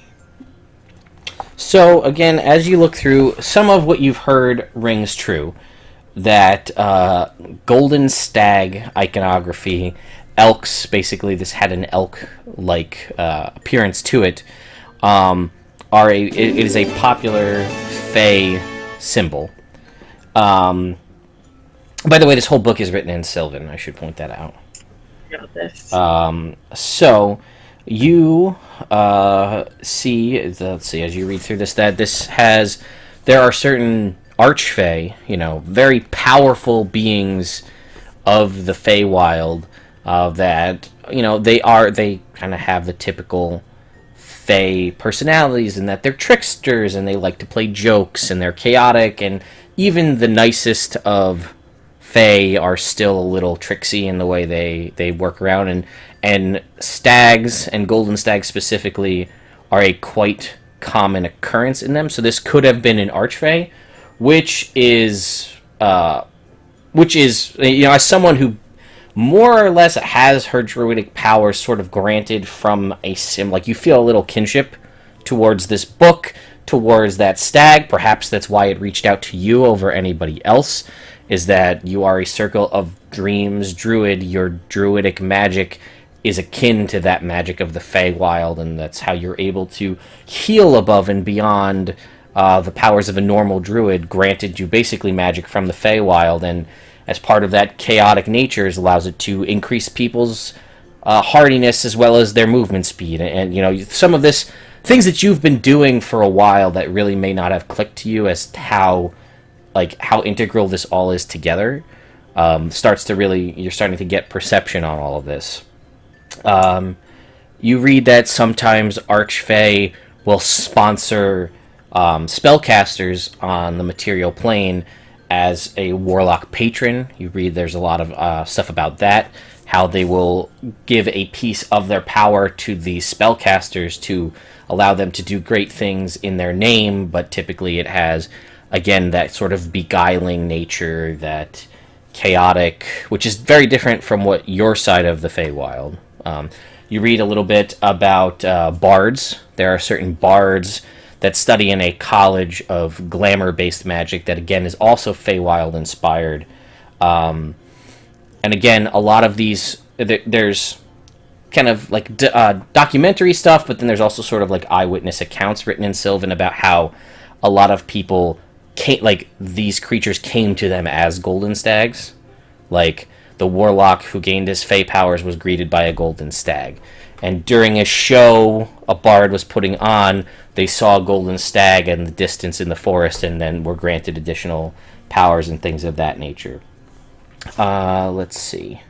So, again, as you look through, some of what you've heard rings true. That golden stag iconography, elks, basically, this had an elk-like appearance to it, it is a popular Fey symbol. By the way, this whole book is written in Sylvan. I should point that out. Got this. So you see, let's see, as you read through this, that there are certain archfey, very powerful beings of the Feywild, that they kind of have the typical Fey personalities, and that they're tricksters and they like to play jokes and they're chaotic, and even the nicest of Fey are still a little tricksy in the way they work around, and stags, and golden stags specifically, are a quite common occurrence in them. So this could have been an archfey, which is as someone who more or less has her druidic powers sort of granted from a sim, like you feel a little kinship towards this book, towards that stag. Perhaps that's why it reached out to you over anybody else, is that you are a circle of dreams druid. Your druidic magic is akin to that magic of the Feywild, and that's how you're able to heal above and beyond the powers of a normal druid, granted you basically magic from the Feywild, and as part of that chaotic nature allows it to increase people's hardiness as well as their movement speed. And some of this, things that you've been doing for a while that really may not have clicked to you as to how integral this all is together, you're starting to get perception on all of this. You read that sometimes Archfey will sponsor spellcasters on the material plane as a warlock patron. You read there's a lot of stuff about that, how they will give a piece of their power to the spellcasters to allow them to do great things in their name, but typically it has, again, that sort of beguiling nature, that chaotic, which is very different from what your side of the Feywild. You read a little bit about bards. There are certain bards that study in a college of glamour-based magic that, again, is also Feywild inspired. And again, a lot of these, there's kind of like documentary stuff, but then there's also sort of like eyewitness accounts written in Sylvan about how a lot of people these creatures came to them as golden stags. Like, the warlock who gained his Fey powers was greeted by a golden stag. And during a show a bard was putting on, they saw a golden stag in the distance in the forest, and then were granted additional powers and things of that nature. Let's see.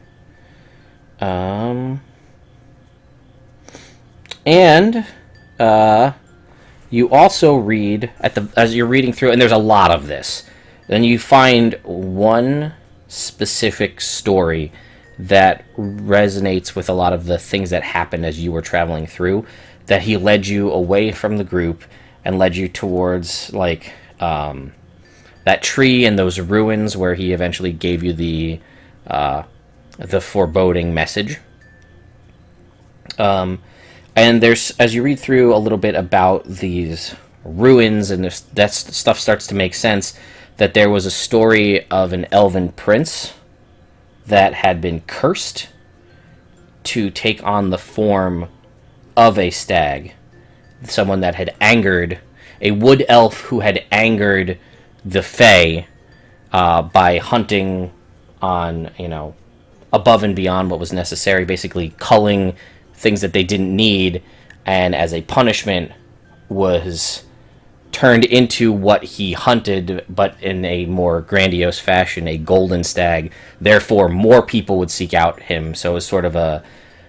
You also read as you're reading through, and there's a lot of this. Then you find one specific story that resonates with a lot of the things that happened as you were traveling through, that he led you away from the group and led you towards that tree and those ruins where he eventually gave you the foreboding message. And there's, as you read through a little bit about these ruins, and that stuff starts to make sense, that there was a story of an elven prince that had been cursed to take on the form of a stag. Someone that had angered, a wood elf who had angered the Fae by hunting on, above and beyond what was necessary, basically culling things that they didn't need, and as a punishment was turned into what he hunted, but in a more grandiose fashion, a golden stag. Therefore, more people would seek out him. So it was sort of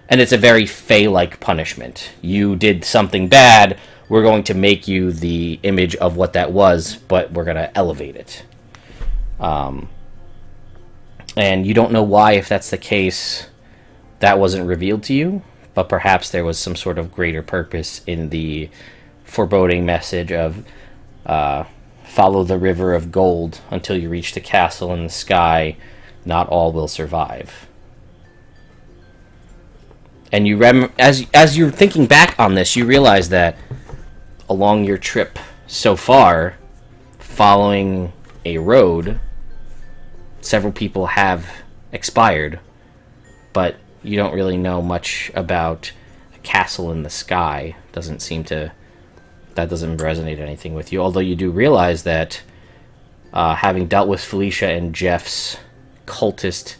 And it's a very Fey-like punishment. You did something bad, we're going to make you the image of what that was, but we're going to elevate it. And you don't know why, if that's the case, that wasn't revealed to you, but perhaps there was some sort of greater purpose in the foreboding message of follow the river of gold until you reach the castle in the sky. Not all will survive. And you as you're thinking back on this, you realize that along your trip so far, following a road, several people have expired, but you don't really know much about a castle in the sky. That doesn't resonate anything with you, although you do realize that having dealt with Felicia and Jeff's cultist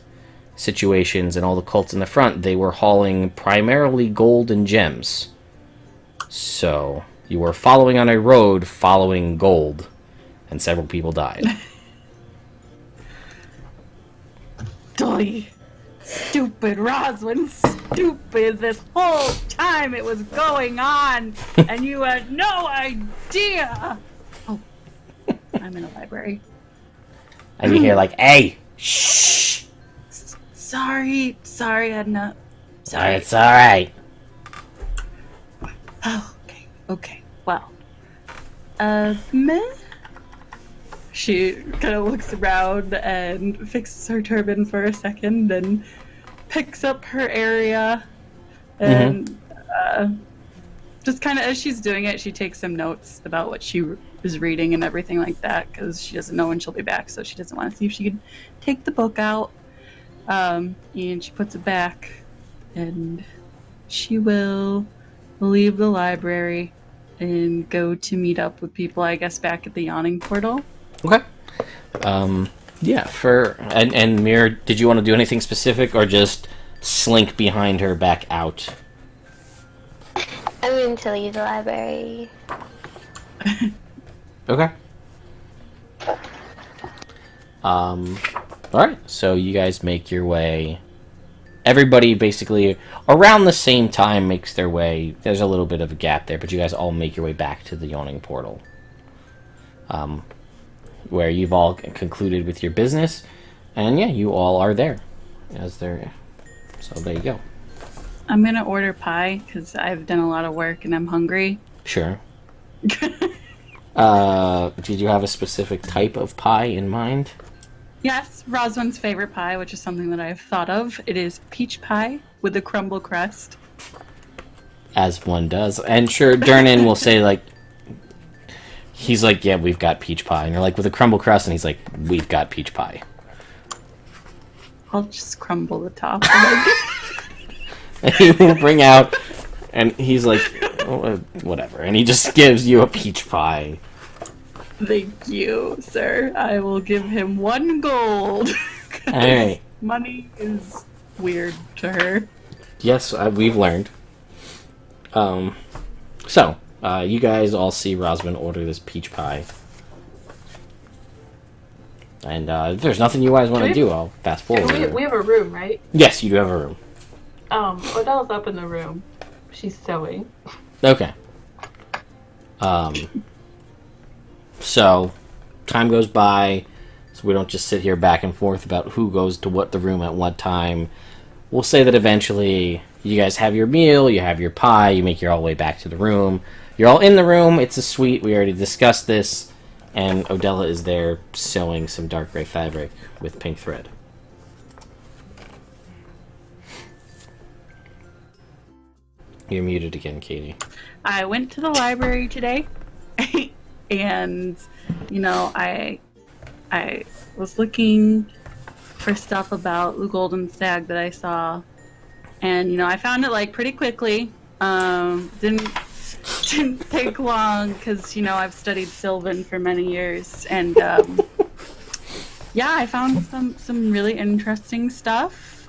situations and all the cults in the front, they were hauling primarily gold and gems. So you were following on a road following gold, and several people died. Dolly, stupid Roswin, stupid. This whole time it was going on, and you had no idea. Oh, I'm in a library. And you hear like, hey, shh. Sorry, Edna. Sorry. It's all right. Oh, okay. Well, meh. She kind of looks around and fixes her turban for a second and picks up her area and just kind of as she's doing it, she takes some notes about what she is reading and everything like that because she doesn't know when she'll be back, so she doesn't want to see if she can take the book out. And she puts it back and she will leave the library and go to meet up with people, I guess, back at the Yawning Portal. Okay. Yeah, and Mir, did you want to do anything specific or just slink behind her back out? I'm going to leave the library. Okay. Alright, so you guys make your way. Everybody basically around the same time makes their way. There's a little bit of a gap there, but you guys all make your way back to the Yawning Portal. Where you've all concluded with your business, and yeah, you all are there. So there you go. I'm gonna order pie, because I've done a lot of work and I'm hungry. Sure. Did you have a specific type of pie in mind? Yes, Roswin's favorite pie, which is something that I've thought of. It is peach pie with a crumble crust. As one does. And sure, Durnan will say, like, he's like, yeah, we've got peach pie. And you're like, with a crumble crust, and he's like, we've got peach pie. I'll just crumble the top. And he will bring out, and he's like, oh, whatever. And he just gives you a peach pie. Thank you, sir. I will give him 1 gold. All right. Money is weird to her. Yes, we've learned. So, you guys all see Rosman order this peach pie. And if there's nothing you guys want to do, I'll fast forward. We have a room, right? Yes, you do have a room. Odell's up in the room. She's sewing. Okay. So, time goes by, so we don't just sit here back and forth about who goes to what the room at what time. We'll say that eventually you guys have your meal, you have your pie, you make your all way back to the room. You're all in the room, it's a suite, we already discussed this, and Odella is there sewing some dark gray fabric with pink thread. You're muted again, Katie. I went to the library today, and, I was looking for stuff about the Golden Stag that I saw, and, I found it, pretty quickly. Didn't take long, because, I've studied Sylvan for many years, and, yeah, I found some really interesting stuff.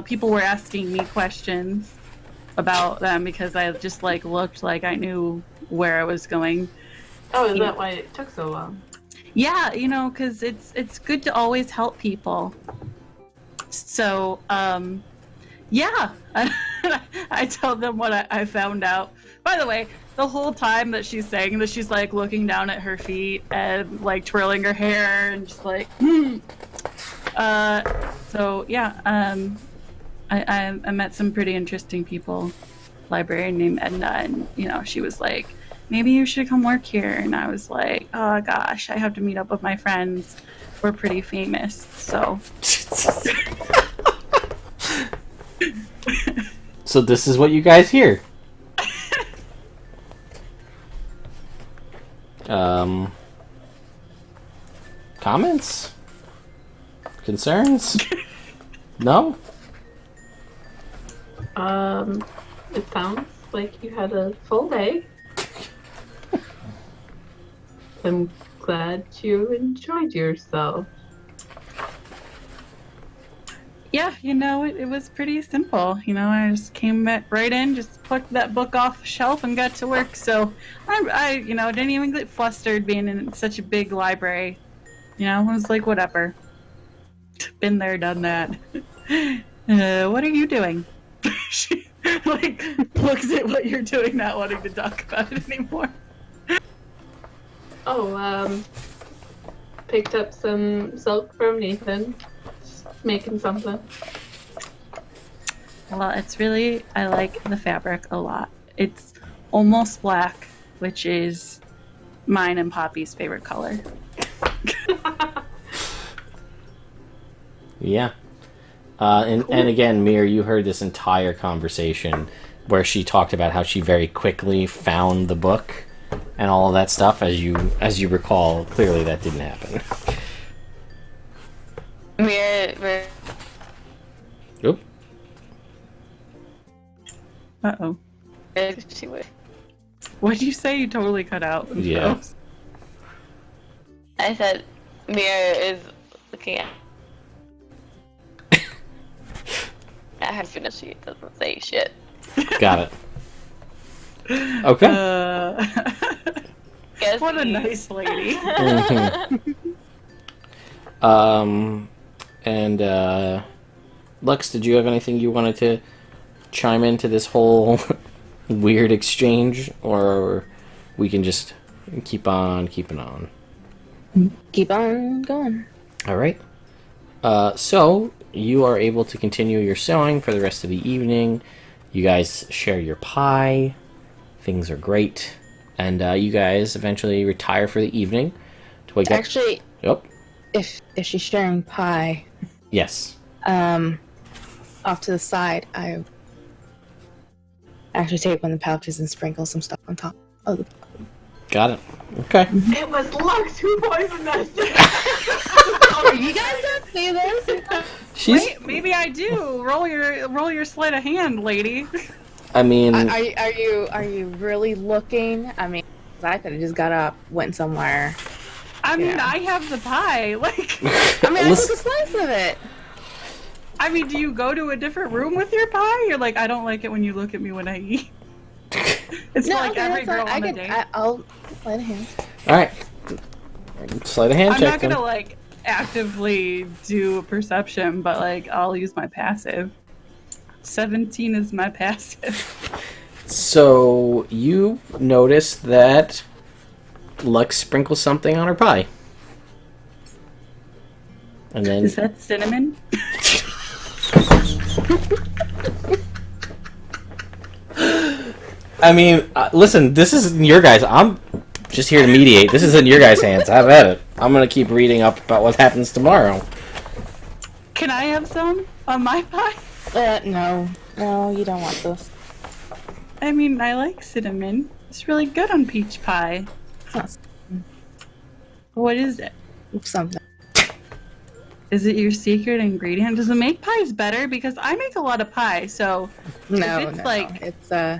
People were asking me questions about them because I just looked like I knew where I was going. Oh, is that why it took so long? Yeah, because it's good to always help people. So, Yeah. I tell them what I found out. By the way, the whole time that she's saying this, she's like looking down at her feet and like twirling her hair and just like, So yeah, I met some pretty interesting people. Librarian named Edna, and she was like, maybe you should come work here. And I was like, oh gosh, I have to meet up with my friends. We're pretty famous, so. So this is what you guys hear. Comments? Concerns? No? It sounds like you had a full day. I'm glad you enjoyed yourself. Yeah, it was pretty simple. I just came right in, just plucked that book off the shelf and got to work. So I didn't even get flustered being in such a big library. I was like, whatever. Been there, done that. What are you doing? She looks at what you're doing, not wanting to talk about it anymore. Oh, picked up some silk from Nathan. Making something. Well, I like the fabric a lot. It's almost black, which is mine and Poppy's favorite color. Yeah. And again, Mir, you heard this entire conversation where she talked about how she very quickly found the book and all of that stuff. As you recall, clearly that didn't happen. We're Oop. Uh-oh. she would. What'd you say? You totally cut out. Yeah. I said Mira is looking at her finish. She doesn't say shit. Got it. Okay. Guess What a nice lady. And Lux, did you have anything you wanted to chime into this whole weird exchange, or we can just keep on keeping on? Keep on going. All right. So you are able to continue your sewing for the rest of the evening. You guys share your pie. Things are great. And you guys eventually retire for the evening to wake up. Actually, Yep. if she's sharing pie, Yes. off to the side, I actually take one of the pouches and sprinkle some stuff on top of the. Got it. Okay. It was Lux who poisoned us. Oh, you guys don't see this? She's. Wait, maybe I do. Roll your sleight of hand, lady. I mean. Are you really looking? I mean, I could have just got up, went somewhere. I mean, Yeah. I have the pie. Like, I mean, I Listen- took a slice of it. I mean, do you go to a different room with your pie? You're like, I don't like it when you look at me when I eat. It's like okay, every that's girl fine. on a date. I'll sleight of hand. All right. Sleight of hand I'm check. not gonna then. like actively do a perception, but like I'll use my passive. 17 is my passive. So you notice that Lux sprinkles something on her pie, and then Is that cinnamon? I mean, listen, this isn't your guys. I'm just here to mediate. This is in your guys' hands. Have at it. I'm gonna keep reading up about what happens tomorrow. Can I have some on my pie? No, you don't want this. I mean, I like cinnamon. It's really good on peach pie. It's not What is it? something. Is it your secret ingredient? Does it make pies better? Because I make a lot of pie, so No, If it's no, like- no.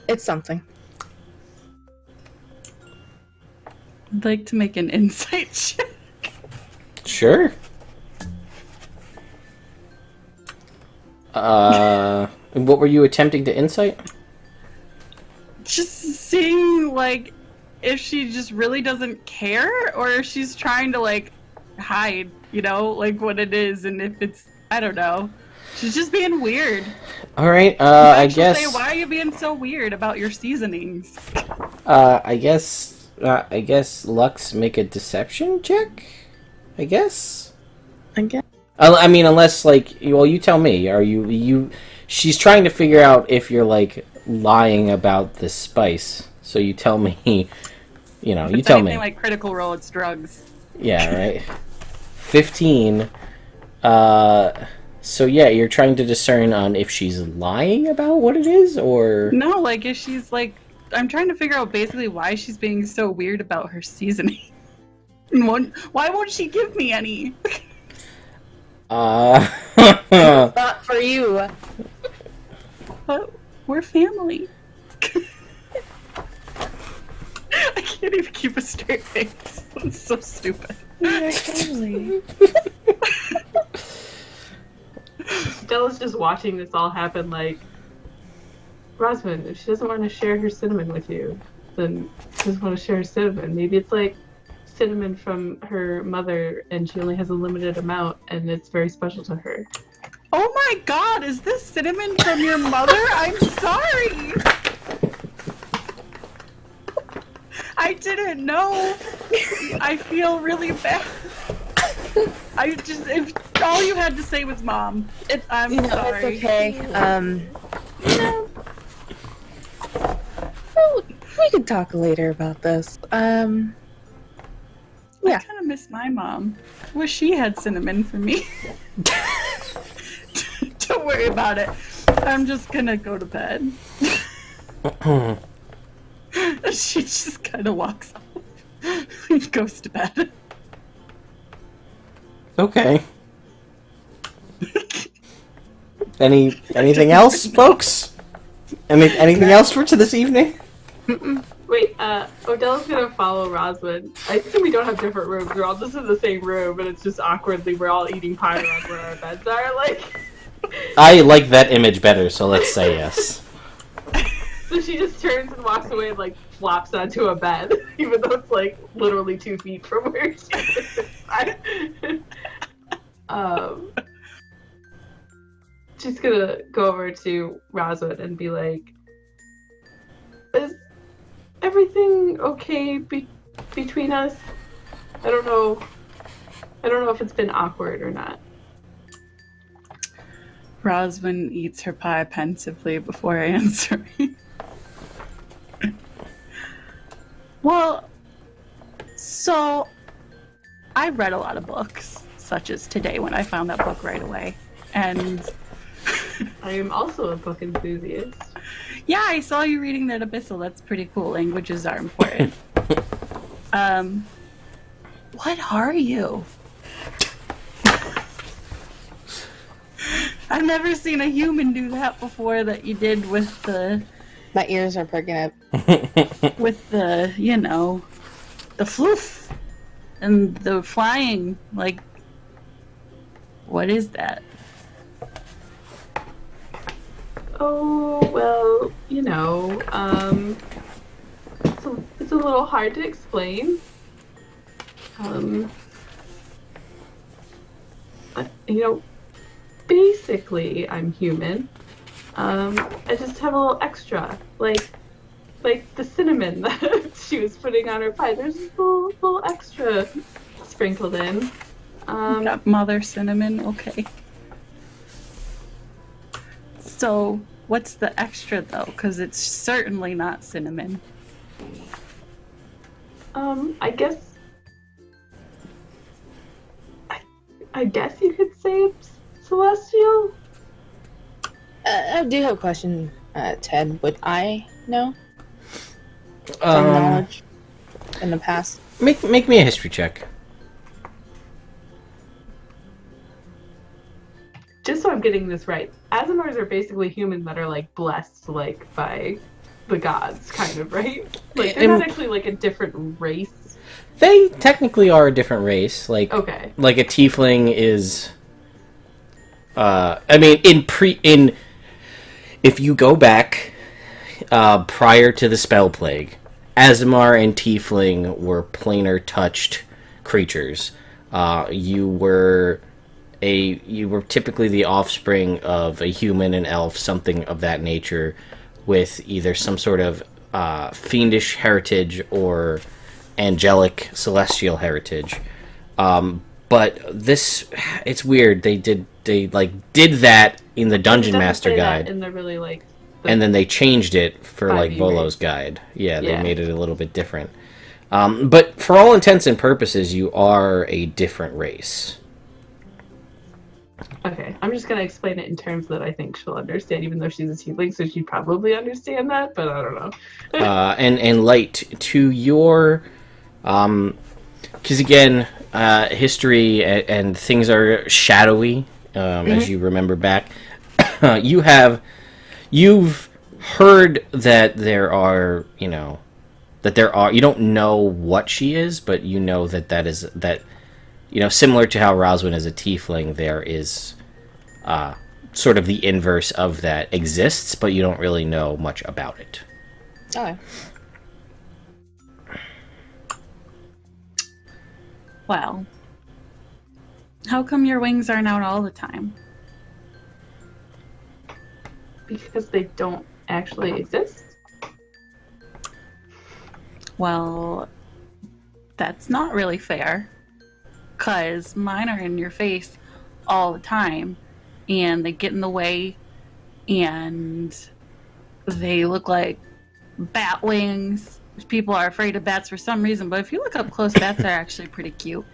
It's something. I'd like to make an insight check. Sure. What were you attempting to insight? Just seeing, like, if she just really doesn't care, or if she's trying to, like, hide. you know, like what it is, and if it's, I don't know. She's just being weird. All right. I I guess. Say, why are you being so weird about your seasonings? I guess Lux make a deception check. I guess. Again. I mean, unless like, well, you tell me. Are you? She's trying to figure out if you're like lying about the spice. So you tell me. You know, you tell me. Like Critical Role, it's drugs. Yeah. Right. 15. So yeah, you're trying to discern on if she's lying about what it is, or No, like if she's like, I'm trying to figure out basically why she's being so weird about her seasoning. Why won't she give me any? Not for you. But we're family. I can't even keep a straight face. It's so stupid. We're family. Stella's just watching this all happen like, Rosamund, if she doesn't want to share her cinnamon with you, then she doesn't want to share her cinnamon. Maybe it's like cinnamon from her mother and she only has a limited amount and it's very special to her. Oh my god, is this cinnamon from your mother? I'm sorry! I didn't know. I feel really bad. If all you had to say was mom, I'm sorry. It's okay. You know, well, we could talk later about this. Yeah. I kind of miss my mom. Wish she had cinnamon for me. Don't worry about it. I'm just gonna go to bed. She just kind of walks off and goes to bed. okay. Anything else, folks? Anything else for this evening? Wait, Odell's gonna follow Rosamund. I think we don't have different rooms. We're all just in the same room, but it's just awkwardly we're all eating pie around where our beds are. Like, I like that image better, so let's say yes. so she just turns and walks away and like flops onto a bed, even though it's like literally 2 feet from where she is. She's gonna go over to Rosamund and be like, "Is everything okay between us? I don't know if it's been awkward or not." Rosamund eats her pie pensively before answering. Well, so I read a lot of books, such as today when I found that book right away. And I am also a book enthusiast. yeah, I saw you reading that Abyssal. That's pretty cool. Languages are important. What are you? I've never seen a human do that before that you did with the... My ears are perking up. with the, you know, the floof and the flying. Like, what is that? Oh, well, you know, it's a little hard to explain. You know, basically, I'm human. I just have a little extra, like the cinnamon that she was putting on her pie. There's a little extra sprinkled in. Got mother cinnamon, okay. So, what's the extra though? Because it's certainly not cinnamon. I guess you could say it's celestial. I do have a question, Ted. Would I know from knowledge in the past? Make me a history check. Just so I'm getting this right, Aasimars are basically humans that are like blessed like by the gods, kind of, right? Like they're not actually like a different race. They technically are a different race. Like, okay, like a tiefling is. I mean, if you go back prior to the spell plague, Aasimar and tiefling were planar touched creatures. You were typically the offspring of a human, an elf, something of that nature, with either some sort of fiendish heritage or angelic celestial heritage. But this, it's weird. They did that in the Dungeon Master guide, and they're really like, and then they changed it for like 5e Volo's race. guide. Yeah, they Yeah. made it a little bit different. But for all intents and purposes, you are a different race. Okay, I'm just gonna explain it in terms that I think she'll understand, even though she's a tiefling, so she'd probably understand that, but I don't know. And Light, to your, because again, history and things are shadowy, as you remember back. You've heard that there are, you don't know what she is, but you know that similar to how Roswin is a tiefling, there is sort of the inverse of that exists, but you don't really know much about it. Okay. Well, how come your wings aren't out all the time? Because they don't actually exist. Well, that's not really fair. Because mine are in your face all the time. And they get in the way. And they look like bat wings. People are afraid of bats for some reason. But if you look up close, bats are actually pretty cute.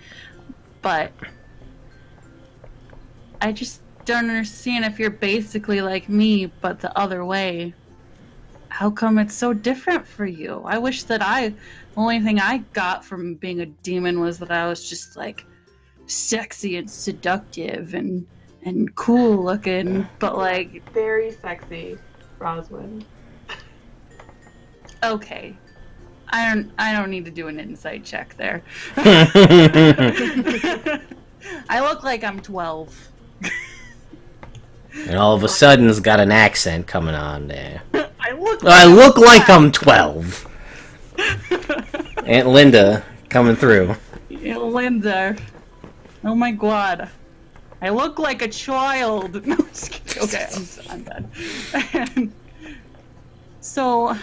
But I just don't understand if you're basically like me, but the other way. How come it's so different for you? I wish that the only thing I got from being a demon was that I was just like sexy and seductive and cool looking, but like Very sexy, Roswin. okay. I don't need to do an insight check there. I look like I'm 12. And all of a sudden, it's got an accent coming on there. I look like I'm 12. Aunt Linda coming through. Linda. Oh my god. I look like a child. No, just kidding. Okay, I'm done. So,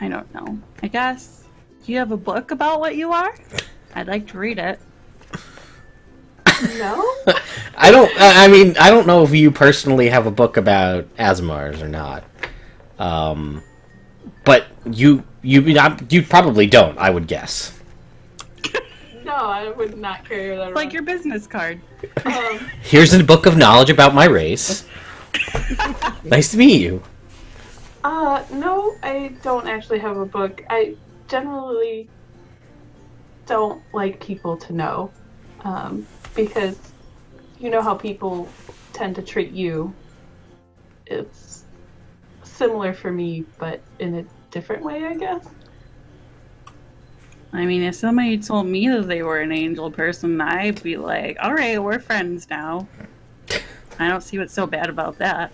I don't know. I guess, do you have a book about what you are? I'd like to read it. No? I don't know if you personally have a book about Asmars or not. But you probably don't, I would guess. No, I would not carry that around. Like your business card. Here's a book of knowledge about my race. Nice to meet you. No, I don't actually have a book. I generally don't like people to know. Because you know how people tend to treat you. It's similar for me, but in a different way, I guess. I mean, if somebody told me that they were an angel person, I'd be like, alright, we're friends now. I don't see what's so bad about that.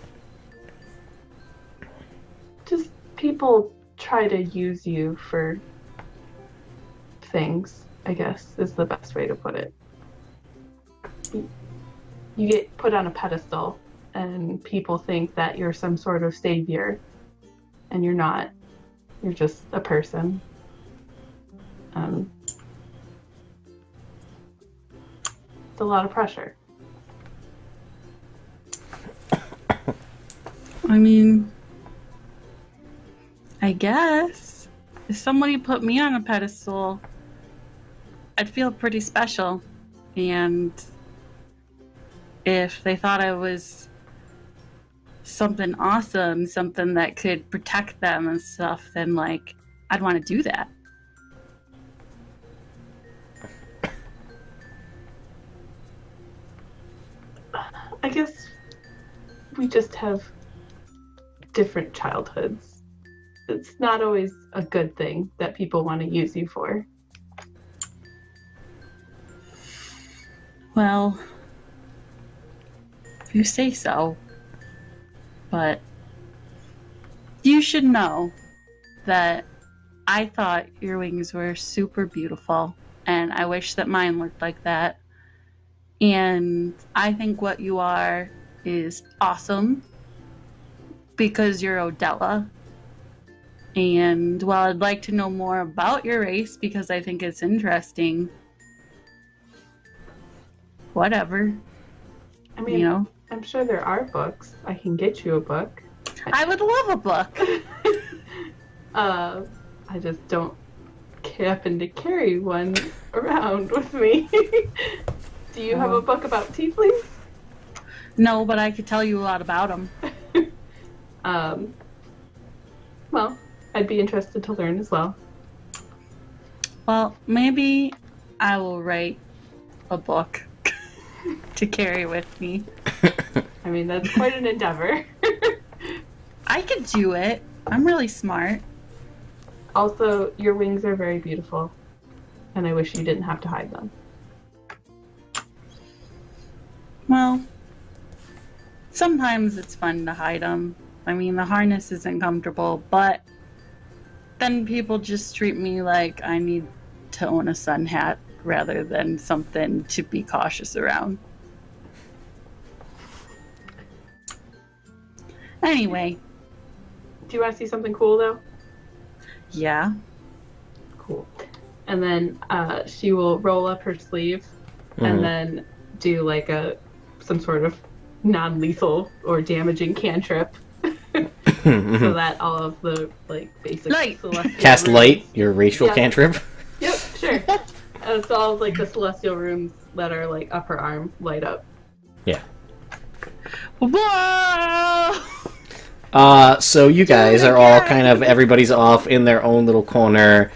Just people try to use you for things, I guess, is the best way to put it. You get put on a pedestal, and people think that you're some sort of savior, and you're not. You're just a person. It's a lot of pressure. I mean, I guess if somebody put me on a pedestal, I'd feel pretty special. And if they thought I was something awesome, something that could protect them and stuff, then like I'd want to do that. I guess we just have different childhoods. It's not always a good thing that people want to use you for. Well, if you say so. But you should know that I thought your wings were super beautiful, and I wish that mine looked like that. And I think what you are is awesome because you're Odella. And while I'd like to know more about your race because I think it's interesting, whatever. I mean, You know, I'm sure there are books. I can get you a book. I would love a book. I just don't happen to carry one around with me. Do you have a book about tieflings? No, but I could tell you a lot about them. Well, I'd be interested to learn as well. Well, maybe I will write a book to carry with me. I mean, that's quite an endeavor. I could do it. I'm really smart. Also, your wings are very beautiful, and I wish you didn't have to hide them. Well, sometimes it's fun to hide them. I mean, the harness isn't comfortable, but then people just treat me like I need to own a sun hat rather than something to be cautious around. Anyway. Do you want to see something cool, though? Yeah. Cool. And then she will roll up her sleeve and then do like some sort of non-lethal or damaging cantrip so that all of the like basic Light. celestial Cast rooms- light, your racial Yeah. cantrip. Yep, sure. And it's all like the celestial rooms that are like up her arm light up. Yeah. Whoa! So you guys are all kind of, everybody's off in their own little corner,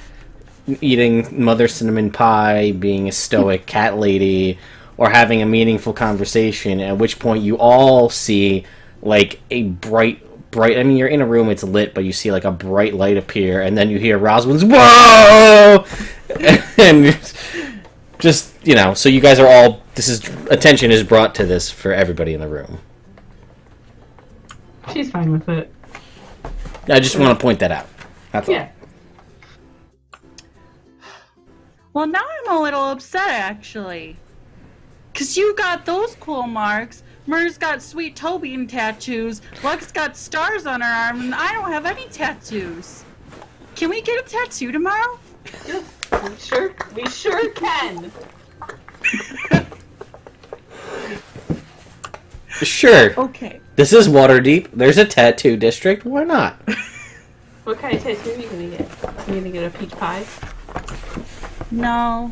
eating Mother Cinnamon Pie, being a stoic cat lady, or having a meaningful conversation, at which point you all see, like, a bright, I mean, you're in a room, it's lit, but you see, like, a bright light appear, and then you hear Rosalind's, "Whoa!" And just, you know, so you guys are all, attention is brought to this for everybody in the room. She's fine with it. I just want to point that out. That's all. Yeah. Well, now I'm a little upset, actually. Because you got those cool marks, Mer's got sweet toe bean tattoos, Lux got stars on her arm, and I don't have any tattoos. Can we get a tattoo tomorrow? We sure can. Sure. Okay. This is Waterdeep. There's a tattoo district. Why not? What kind of tattoo are you gonna get? You gonna get a peach pie? No,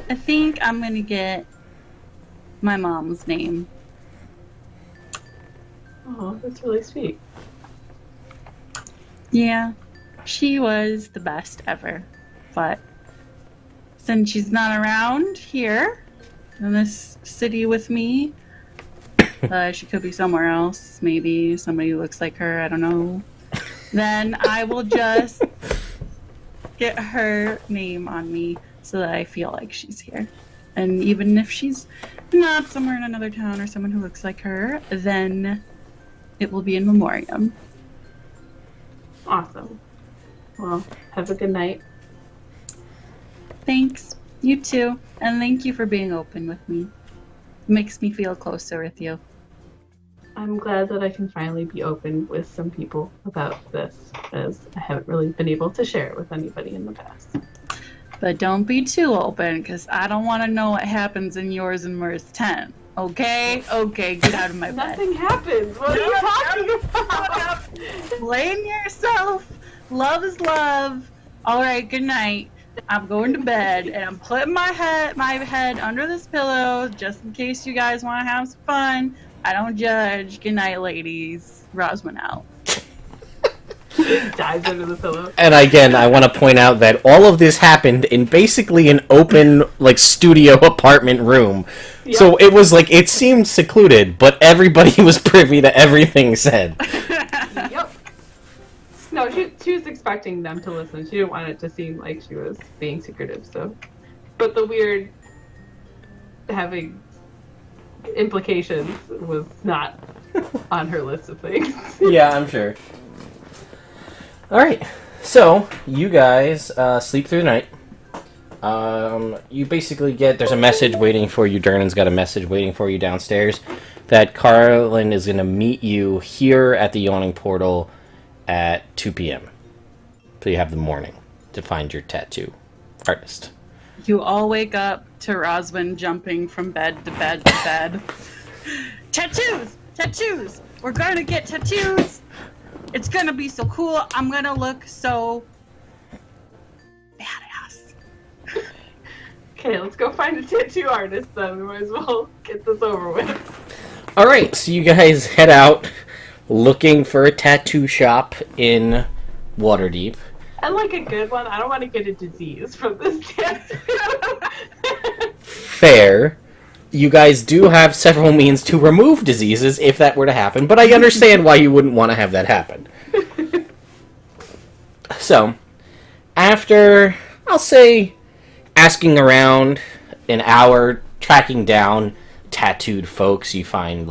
I think I'm gonna get my mom's name. Oh, that's really sweet. Yeah, she was the best ever. But since she's not around here in this city with me, she could be somewhere else. Maybe somebody who looks like her. I don't know. Then I will just get her name on me so that I feel like she's here. And even if she's not somewhere in another town or someone who looks like her, then it will be in memoriam. Awesome. Well, have a good night. Thanks. You too. And thank you for being open with me. It makes me feel closer with you. I'm glad that I can finally be open with some people about this, as I haven't really been able to share it with anybody in the past. But don't be too open, because I don't want to know what happens in yours and Mer's tent. Okay? Okay, get out of my bed. Nothing happens. What are you talking about? Blame yourself. Love is love. All right, good night. I'm going to bed, and I'm putting my head under this pillow just in case you guys want to have some fun. I don't judge. Good night, ladies. Rosman out. Dives under the pillow. And again, I want to point out that all of this happened in basically an open, like, studio apartment room. Yep. So it was like, it seemed secluded, but everybody was privy to everything said. Yep. No, she was expecting them to listen. She didn't want it to seem like she was being secretive, so. But the weird having implications was not on her list of things. Yeah, I'm sure. Alright, so, you guys sleep through the night. You basically there's a message waiting for you. Durnan's got a message waiting for you downstairs that Carlin is going to meet you here at the Yawning Portal at 2 p.m. So you have the morning to find your tattoo artist. You all wake up to Roswin jumping from bed to bed to bed. Tattoos! Tattoos! We're gonna get tattoos! It's gonna be so cool. I'm gonna look so badass. Okay, let's go find a tattoo artist then. We might as well get this over with. Alright, so you guys head out looking for a tattoo shop in Waterdeep. I like a good one. I don't want to get a disease from this tattoo. Fair. You guys do have several means to remove diseases if that were to happen, but I understand why you wouldn't want to have that happen. So, after, I'll say, asking around an hour, tracking down tattooed folks, you find,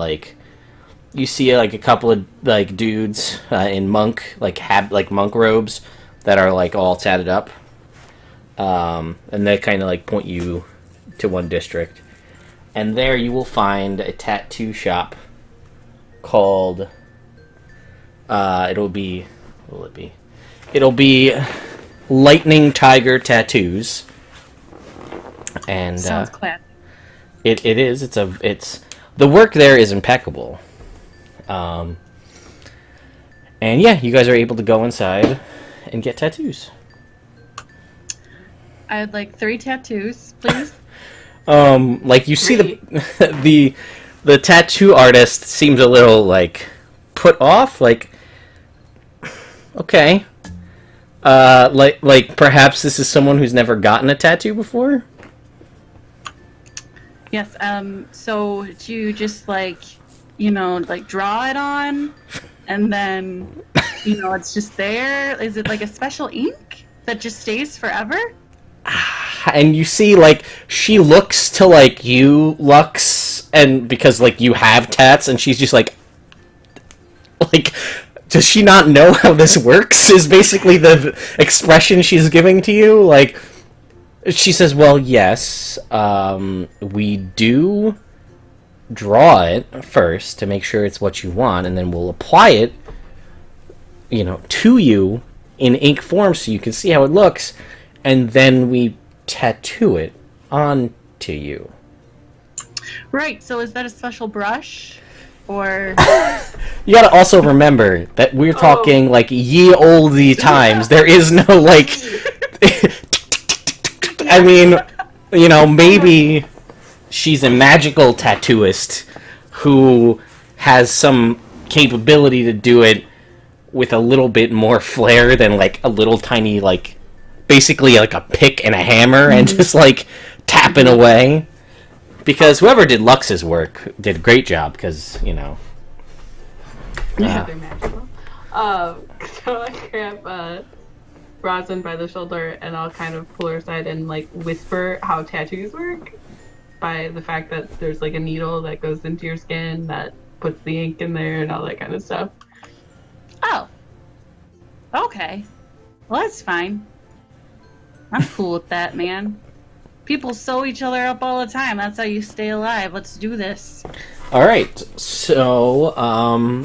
you see, a couple of, dudes in monk robes that are, all tatted up. And they kind of, point you to one district. And there you will find a tattoo shop called, it'll be Lightning Tiger Tattoos. And sounds classy. It is. It's the work there is impeccable. And yeah, you guys are able to go inside and get tattoos. I'd like 3 tattoos, please. You see the tattoo artist seems a little put off, okay. Perhaps this is someone who's never gotten a tattoo before? Yes, so do you just draw it on and then it's just there? Is it a special ink that just stays forever? And you see she looks to you, Lux, and because you have tats, and she's just does she not know how this works is basically the expression she's giving to you. She says, well, yes, we do draw it first to make sure it's what you want, and then we'll apply it, to you in ink form so you can see how it looks, and then we tattoo it onto you. Right, so is that a special brush? Or... You gotta also remember that we're talking, ye olde times. There is no, I mean, maybe she's a magical tattooist who has some capability to do it with a little bit more flair than, a little tiny, basically, a pick and a hammer and just, tapping away. Because whoever did Lux's work did a great job, because, Yeah, they're magical. So I grab Rosin by the shoulder and I'll kind of pull her aside and whisper how tattoos work by the fact that there's a needle that goes into your skin that puts the ink in there and all that kind of stuff. Oh. Okay. Well, that's fine. I'm cool with that, man. People sew each other up all the time. That's how you stay alive. Let's do this. Alright, so,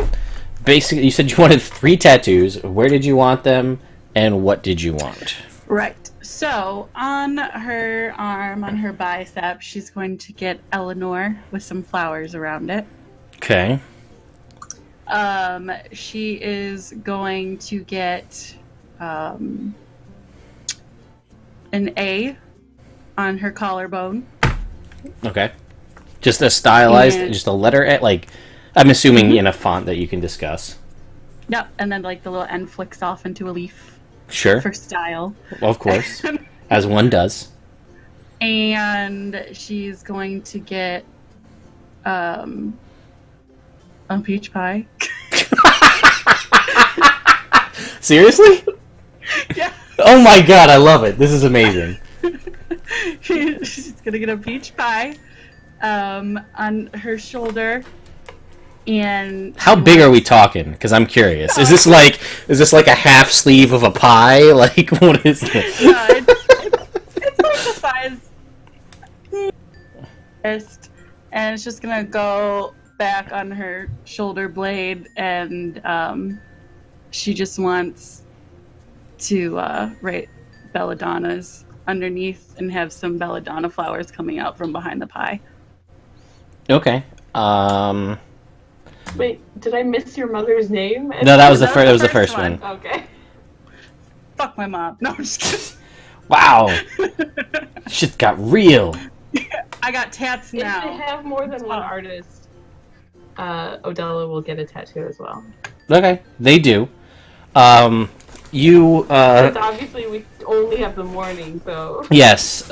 basically, you said you wanted 3 tattoos. Where did you want them, and what did you want? Right. So, on her arm, on her bicep, she's going to get Eleanor with some flowers around it. Okay. She is going to get, an A on her collarbone. Okay. Just a stylized, just a letter, I'm assuming in a font that you can discuss. Yep, and then the little N flicks off into a leaf. Sure. For style. Of course. As one does. And she's going to get a peach pie. Seriously? Yeah. Oh my god, I love it. This is amazing. She's gonna get a peach pie on her shoulder. And how big are we talking? Because I'm curious. Is this like a half sleeve of a pie? What is this? It's like a wrist, and it's just gonna go back on her shoulder blade, and she just wants to write Belladonnas underneath and have some belladonna flowers coming out from behind the pie. Okay. Wait, did I miss your mother's name? No, that was the first. That was the first one. Okay. Fuck my mom. No, I'm just kidding. Wow. Shit got real. I got tats If now. they have more than one artist, Odella will get a tattoo as well. Okay, they do. You. Because obviously we only have the morning, so. Yes.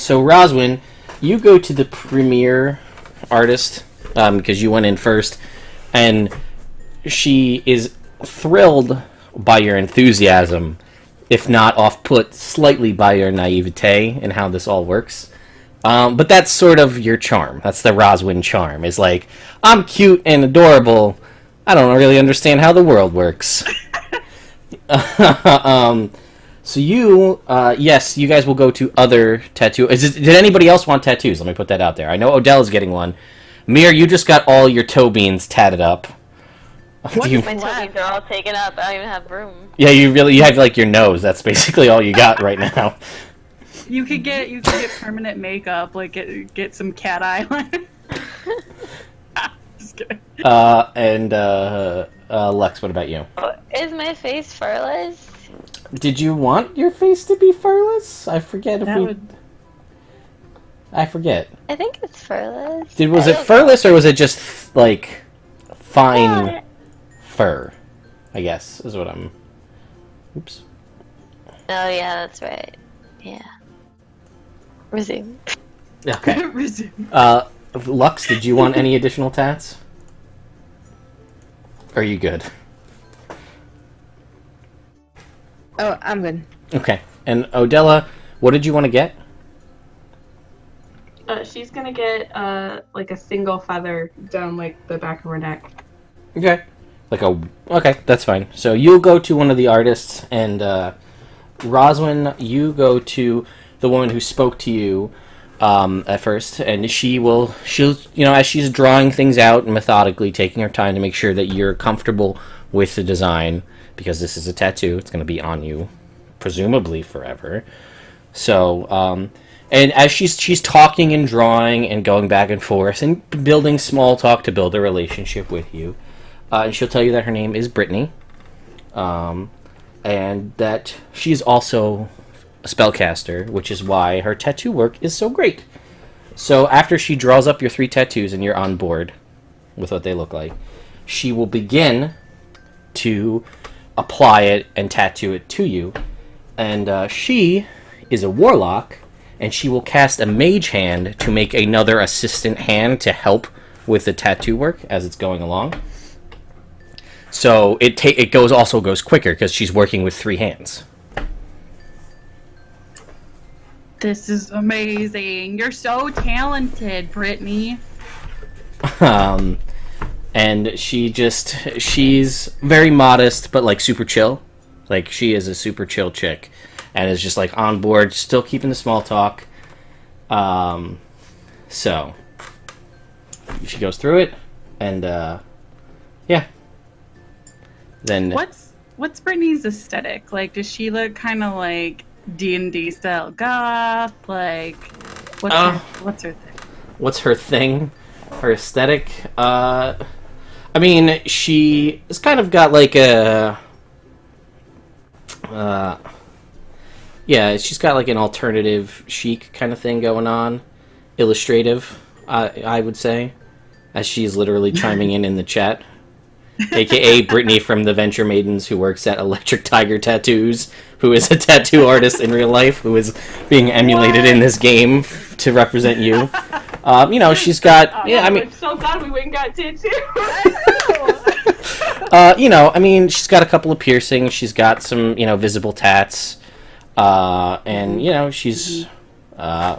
So Roswin, you go to the premier artist because you went in first, and she is thrilled by your enthusiasm, if not off-put slightly by your naivete and how this all works. But that's sort of your charm. That's the Roswin charm. Is like, I'm cute and adorable. I don't really understand how the world works. So you, yes, you guys will go to other tattoo. Did anybody else want tattoos? Let me put that out there. I know Odell's getting one. Mir, you just got all your toe beans tatted up. What My toe beans are all taken up. I don't even have room. Yeah, you have like your nose. That's basically all you got right now. You could get permanent makeup, like get some cat eyeliner. Just kidding. And Lex, what about you? Oh, is my face furless? Did you want your face to be furless? I forget if That we. would... I forget. I think it's furless. Was I it don't furless or was it just like fine know. fur? I guess is what I'm. Oops. Oh yeah, that's right. Yeah. Resume. Okay. Resume. Lux, did you want any additional tats? Are you good? Oh, I'm good. Okay. And Odella, what did you want to get? She's gonna get like a single feather down like the back of her neck. Okay. Okay, that's fine. So you'll go to one of the artists, and Roswin, you go to the woman who spoke to you at first, and she'll as she's drawing things out and methodically taking her time to make sure that you're comfortable with the design, because this is a tattoo. It's going to be on you, presumably forever. So, and as she's talking and drawing and going back and forth and building small talk to build a relationship with you, and she'll tell you that her name is Brittany, and that she's also a spellcaster, which is why her tattoo work is so great. So after she draws up your 3 tattoos and you're on board with what they look like, she will begin to apply it and tattoo it to you. And she is a warlock, and she will cast a mage hand to make another assistant hand to help with the tattoo work as it's going along. So it also goes quicker because she's working with 3 hands. This is amazing. You're so talented, Brittany. And she's very modest, but like super chill. Like she is a super chill chick, and is just like on board, still keeping the small talk. So she goes through it, and yeah. Then what's Brittany's aesthetic? Like, does she look kind of like D&D style goth? Like, what's her thing? What's her thing? Her aesthetic? I mean, she has kind of got like a... yeah, she's got like an alternative chic kind of thing going on. Illustrative, I would say. As she's literally chiming in the chat. AKA Brittany from the Venture Maidens, who works at Electric Tiger Tattoos, who is a tattoo artist in real life, who is being emulated in this game to represent you. She's got... I'm so glad we went and got tattooed. she's got a couple of piercings. She's got some, visible tats. And, she's... I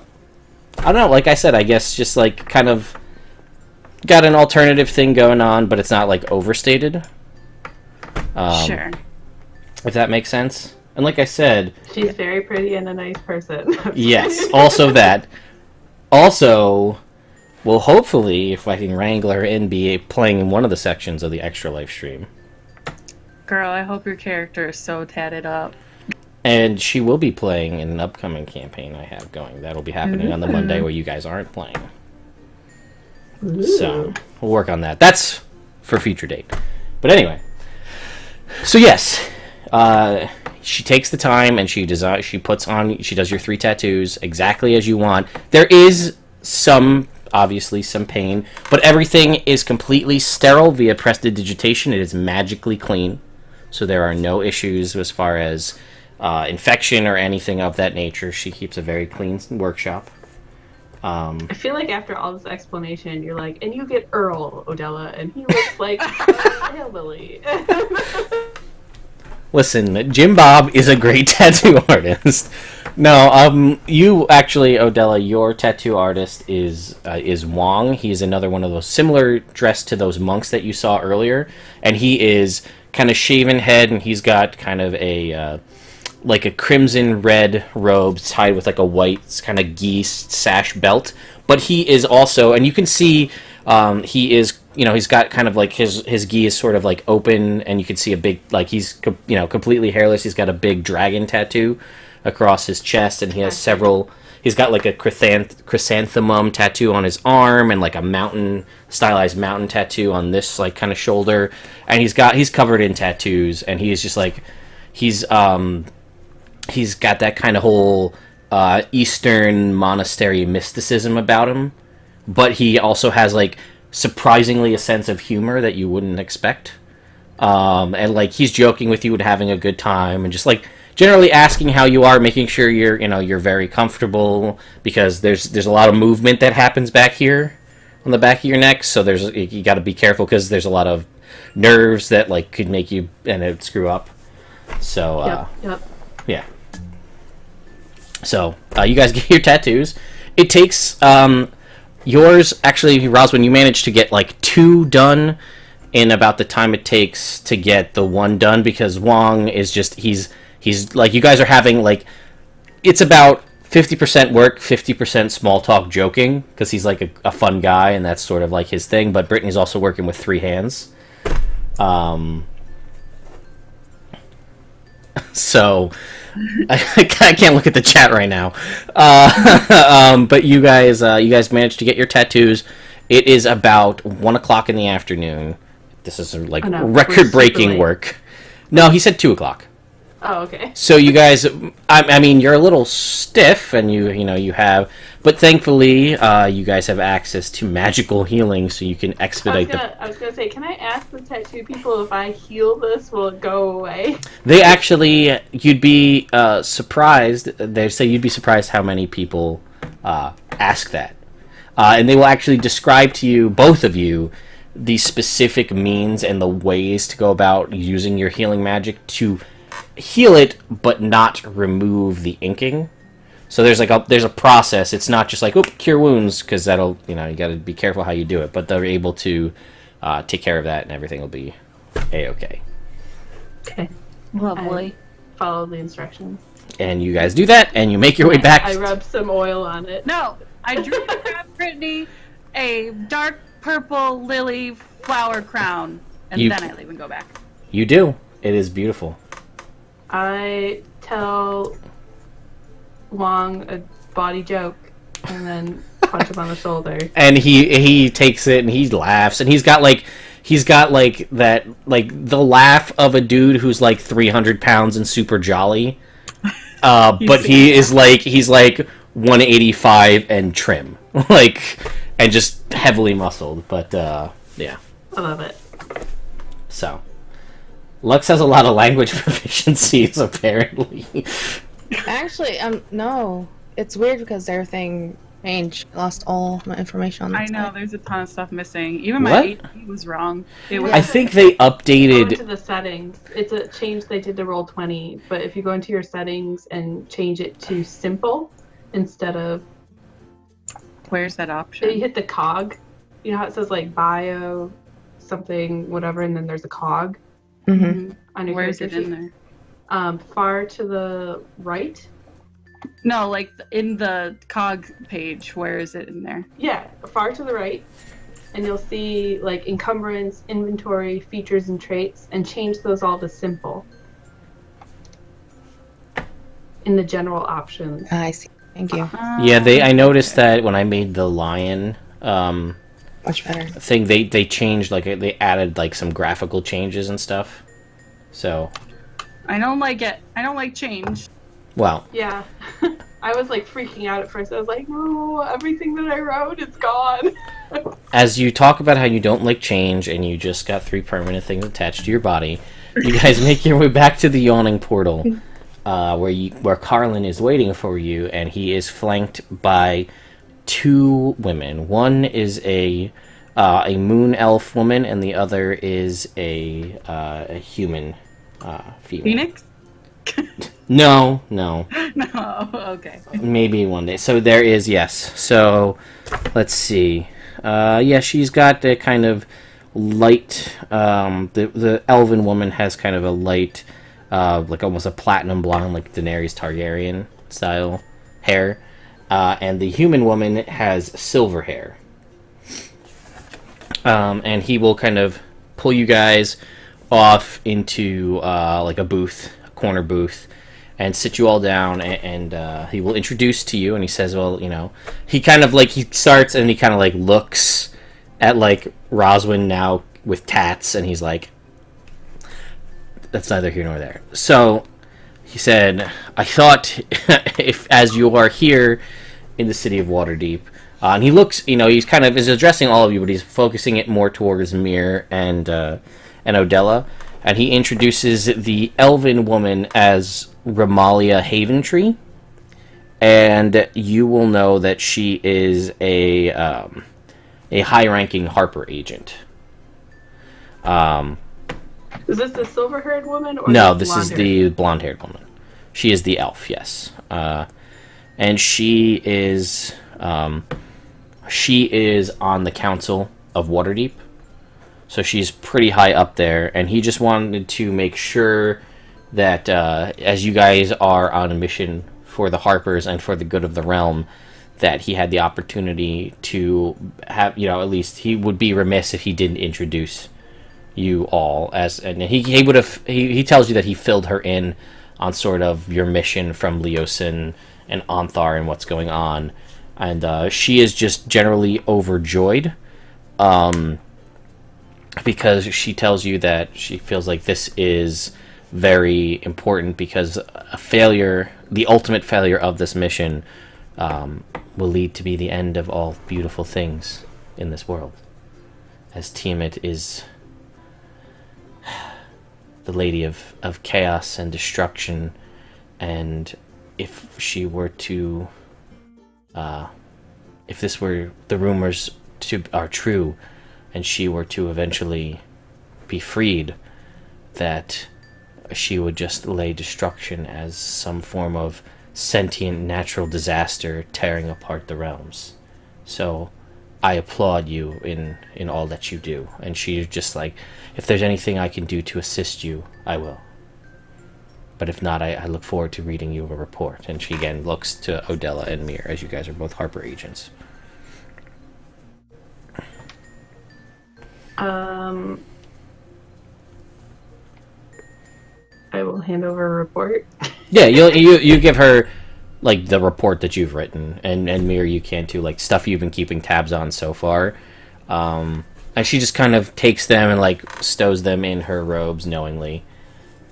don't know, like I said, I guess just, like, kind of got an alternative thing going on, but it's not, like, overstated. Sure. If that makes sense. And like I said... She's very pretty and a nice person. Yes, also that. Also, will hopefully, if I can wrangle her in, be playing in one of the sections of the Extra Life stream. Girl, I hope your character is so tatted up. And she will be playing in an upcoming campaign I have going. That'll be happening on the Monday where you guys aren't playing. So, we'll work on that. That's for future date. But anyway. So yes, she takes the time and she does your 3 tattoos exactly as you want. There is obviously some pain, but everything is completely sterile via prestidigitation. It is magically clean. So there are no issues as far as infection or anything of that nature. She keeps a very clean workshop. I feel like after all this explanation, you're like, and you get Earl, Odella, and he looks like Hillbilly. Listen, Jim Bob is a great tattoo artist. No, you actually, Odella, your tattoo artist is Wong. He's another one of those similar dressed to those monks that you saw earlier, and he is kind of shaven head, and he's got kind of a like a crimson red robe tied with like a white kind of geese sash belt. But he is also, and you can see he is, he's got kind of like his gi is sort of like open, and you can see a big, like he's completely hairless. He's got a big dragon tattoo across his chest, and he has he's got like a chrysanthemum tattoo on his arm, and like a stylized mountain tattoo on this like kind of shoulder, and he's covered in tattoos, and he's just like he's got that kind of whole Eastern monastery mysticism about him, but he also has like surprisingly a sense of humor that you wouldn't expect, and like he's joking with you and having a good time, and just like generally asking how you are, making sure you're very comfortable, because there's a lot of movement that happens back here on the back of your neck, so you got to be careful because there's a lot of nerves that like could make you and it screw up. So Yep. yeah. So you guys get your tattoos. It takes yours actually, Roswin. You managed to get like 2 done in about the time it takes to get the 1 done, because Wong is just he's like, you guys are having like, it's about 50% work, 50% small talk joking, because he's like a fun guy and that's sort of like his thing. But Brittany's also working with 3 hands. So I can't look at the chat right now. But you guys managed to get your tattoos. It is about 1:00 in the afternoon. This is like record-breaking work. No, he said 2:00. Oh, okay. So you guys, I mean, you're a little stiff, and you have, but thankfully, you guys have access to magical healing, so you can expedite I was gonna say, can I ask the tattoo people if I heal this, will it go away? They actually, you'd be surprised. They say you'd be surprised how many people ask that, and they will actually describe to you, both of you, the specific means and the ways to go about using your healing magic to heal it, but not remove the inking. So there's a process. It's not just like, cure wounds, because that'll, you got to be careful how you do it. But they're able to take care of that, and everything will be a-okay. Okay. Lovely. Follow the instructions. And you guys do that, and you make your way back. I rub some oil on it. No, I drew to grab Brittany a dark purple lily flower crown, and then I leave and go back. You do. It is beautiful. I tell Wong a body joke and then punch him on the shoulder. And he takes it and he laughs, and he's got like that, like the laugh of a dude who's like 300 pounds and super jolly. But he's like 185 and trim, like, and just heavily muscled. But yeah, I love it. So Lux has a lot of language proficiencies, apparently. Actually, no. It's weird because their thing changed. I lost all my information on that. I know, side. there's a ton of stuff missing. Even my What? HP was wrong. It was I think they Go updated. into the settings. It's a change they did to Roll20, but if you go into your settings and change it to simple instead of... Where's that You option? hit the cog. You know how it says like bio, something, whatever, and then there's a cog Mm-hmm. on your Where is character it in sheet? there? Far to the right. No, like in the cog page. Where is it in there? Yeah, far to the right. And you'll see like encumbrance, inventory, features, and traits, and change those all to simple in the general options. I see. Thank you. Yeah, I noticed that when I made the lion Much better. thing, they changed, like, they added, like, some graphical changes and stuff. So, I don't like it. I don't like change. well, Yeah. I was like freaking out at first. I was like, no, everything that I wrote is gone. as you talk about how you don't like change and you just got 3 permanent things attached to your body, you guys make your way back to the yawning portal, where Carlin is waiting for you, and he is flanked by 2 women. One is a moon elf woman, and the other is a human female. Phoenix? No. No. Okay. Maybe one day. So there is, yes. So, let's see. She's got a kind of light, the elven woman has kind of a light, like almost a platinum blonde, like Daenerys Targaryen style hair. And the human woman has silver hair. And he will kind of pull you guys off into, like a booth, a corner booth, and sit you all down, and he will introduce to you, and he says, well, you know, he kind of, like, he starts, and he kind of, like, looks at, like, Roswin now with tats, and he's like, that's neither here nor there. So, he said, I thought, if, as you are here in the city of Waterdeep, and he looks, you know, he's kind of, is addressing all of you, but he's focusing it more towards Mir and Odella, and he introduces the elven woman as Ramalia Haventree, and you will know that she is a high-ranking Harper agent. Is this the silver-haired woman? Or No, the this is the blonde-haired woman. She is the elf, yes, and she is on the council of Waterdeep. So she's pretty high up there, and he just wanted to make sure that as you guys are on a mission for the Harpers and for the good of the realm, that he had the opportunity to have, you know, at least he would be remiss if he didn't introduce you all as, and he would have, he tells you that he filled her in on sort of your mission from Leosin and Onthar and what's going on, and she is just generally overjoyed. Because she tells you that she feels like this is very important, because a failure, the ultimate failure of this mission, will lead to be the end of all beautiful things in this world. As Tiamat is the lady of chaos and destruction, and if she were to, if this were, the rumors are true, and she were to eventually be freed, that she would just lay destruction as some form of sentient natural disaster tearing apart the realms. So I applaud you in all that you do. And she's just like, if there's anything I can do to assist you, I will. But if not, I look forward to reading you a report. And she again looks to Odella and Mir, as you guys are both Harper agents. I will hand over a report. Yeah, you give her, like, the report that you've written, and Mir, you can too, like, stuff you've been keeping tabs on so far. And she just kind of takes them and, like, stows them in her robes knowingly.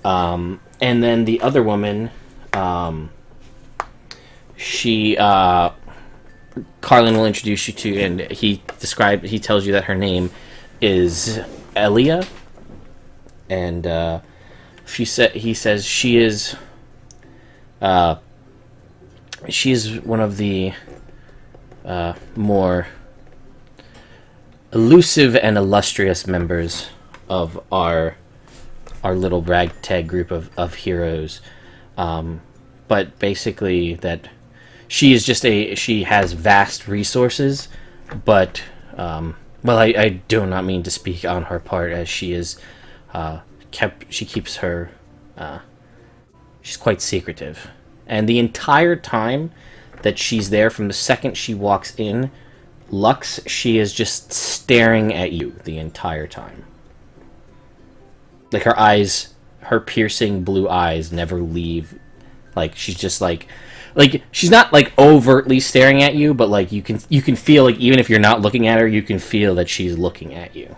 And then the other woman, Carlin will introduce you to, and he tells you that her name is Elia, and he says she is one of the more elusive and illustrious members of our little ragtag group of heroes, but basically that she is just she has vast resources, but well, I do not mean to speak on her part, as she is she keeps her she's quite secretive, And the entire time that she's there, from the second she walks in, Lux, she is just staring at you the entire time. Like, her eyes, her piercing blue eyes never leave. Like, she's just like she's not like overtly staring at you, but like you can feel, like, even if you're not looking at her, you can feel that she's looking at you.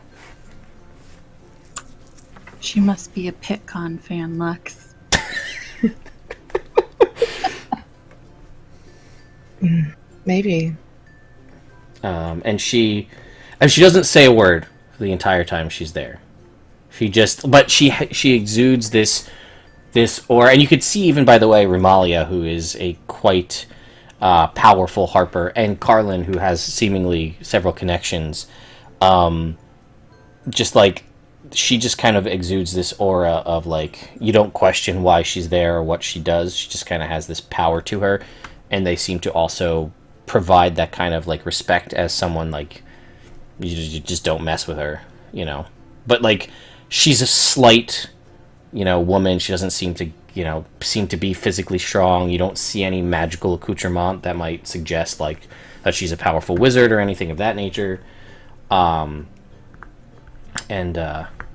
She must be a PitCon fan, Lux. Maybe. And she doesn't say a word the entire time she's there. But she exudes this aura, and you could see, even, by the way, Ramalia, who is a quite powerful harper, and Carlin, who has seemingly several connections, just like, she just kind of exudes this aura of, like, you don't question why she's there or what she does. She just kind of has this power to her, and they seem to also provide that kind of, like, respect as someone, like, you just don't mess with her, you know. But, like, she's a slight, you know, woman. She doesn't seem to be physically strong. You don't see any magical accoutrement that might suggest, like, that she's a powerful wizard or anything of that nature.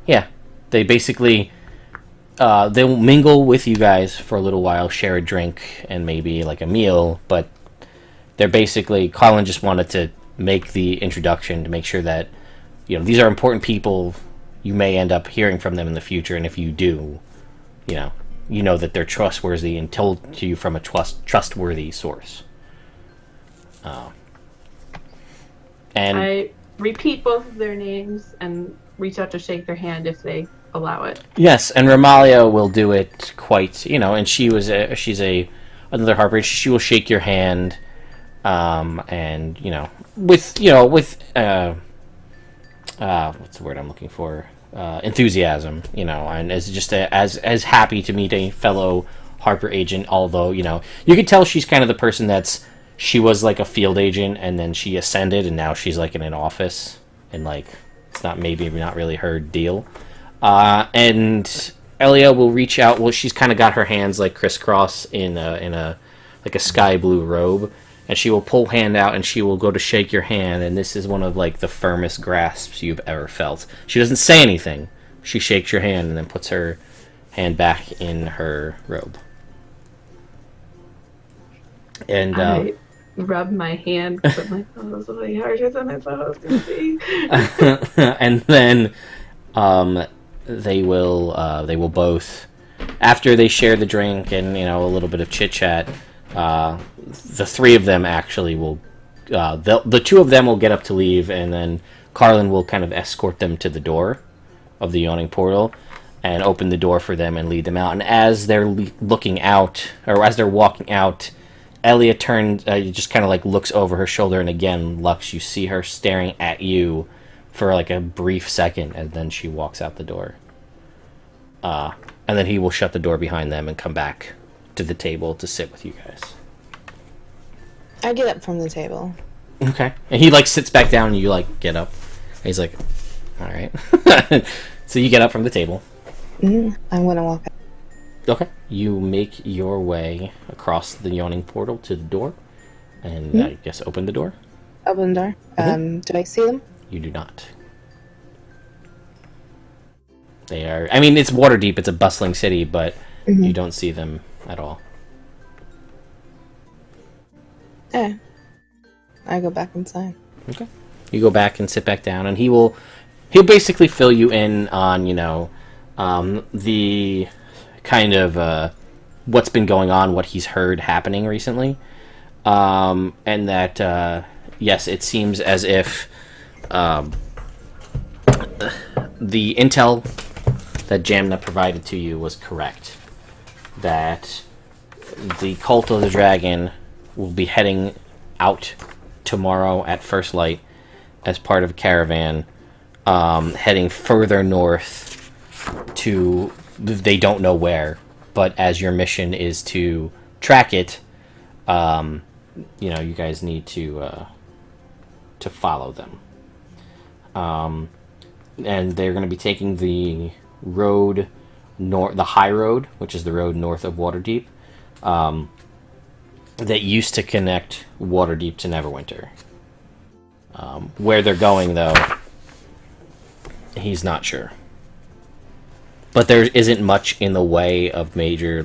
Yeah, they basically, they'll mingle with you guys for a little while, share a drink and maybe like a meal, but they're basically, Colin just wanted to make the introduction to make sure that, you know, these are important people. You may end up hearing from them in the future, and if you do, you know that they're trustworthy and told to you from a trustworthy source. And I repeat both of their names and reach out to shake their hand if they allow it. yes, and Ramalia will do it quite, you know, and she's another harper. She will shake your hand, and with what's the word I'm looking for? Enthusiasm, you know, and as just as happy to meet a fellow harper agent. Although, you know, you could tell she's kind of the person she was like a field agent, and then she ascended, and now she's like in an office, and like it's not really her deal. And Elia will reach out. Well, she's kind of got her hands like crisscross in a like a sky blue robe, and she will pull hand out, and she will go to shake your hand, and this is one of like the firmest grasps you've ever felt. She doesn't say anything. She shakes your hand and then puts her hand back in her robe. And I rub my hand, but my thumb was really harder than I thought it was going to be. and then they will both, after they share the drink and, you know, a little bit of chit chat, the three of them actually will, the two of them will get up to leave, and then Carlin will kind of escort them to the door of the yawning portal and open the door for them and lead them out. And as they're looking out, or as they're walking out, Elia turns, just kind of like looks over her shoulder, and again, Lux, you see her staring at you for like a brief second, and then she walks out the door. And then he will shut the door behind them and come back to the table to sit with you guys. I get up from the table. Okay. And he like sits back down, and you like get up. And he's like, all right. So you get up from the table. I'm gonna walk out. Okay. You make your way across the yawning portal to the door, and I guess open the door. Open the door. Do I see them? You do not. They are, I mean, it's Waterdeep, it's a bustling city, but you don't see them at all. Yeah. I go back inside. Okay. You go back and sit back down, and he'll basically fill you in on, you know, the kind of what's been going on, what he's heard happening recently, and that yes, it seems as if the intel that Jamna provided to you was correct. That the Cult of the Dragon will be heading out tomorrow at first light as part of a caravan, heading further north to, they don't know where, but as your mission is to track it, you know, you guys need to follow them. And they're going to be taking the road the high road, which is the road north of Waterdeep. that used to connect Waterdeep to Neverwinter. Where they're going, though, he's not sure. But there isn't much in the way of major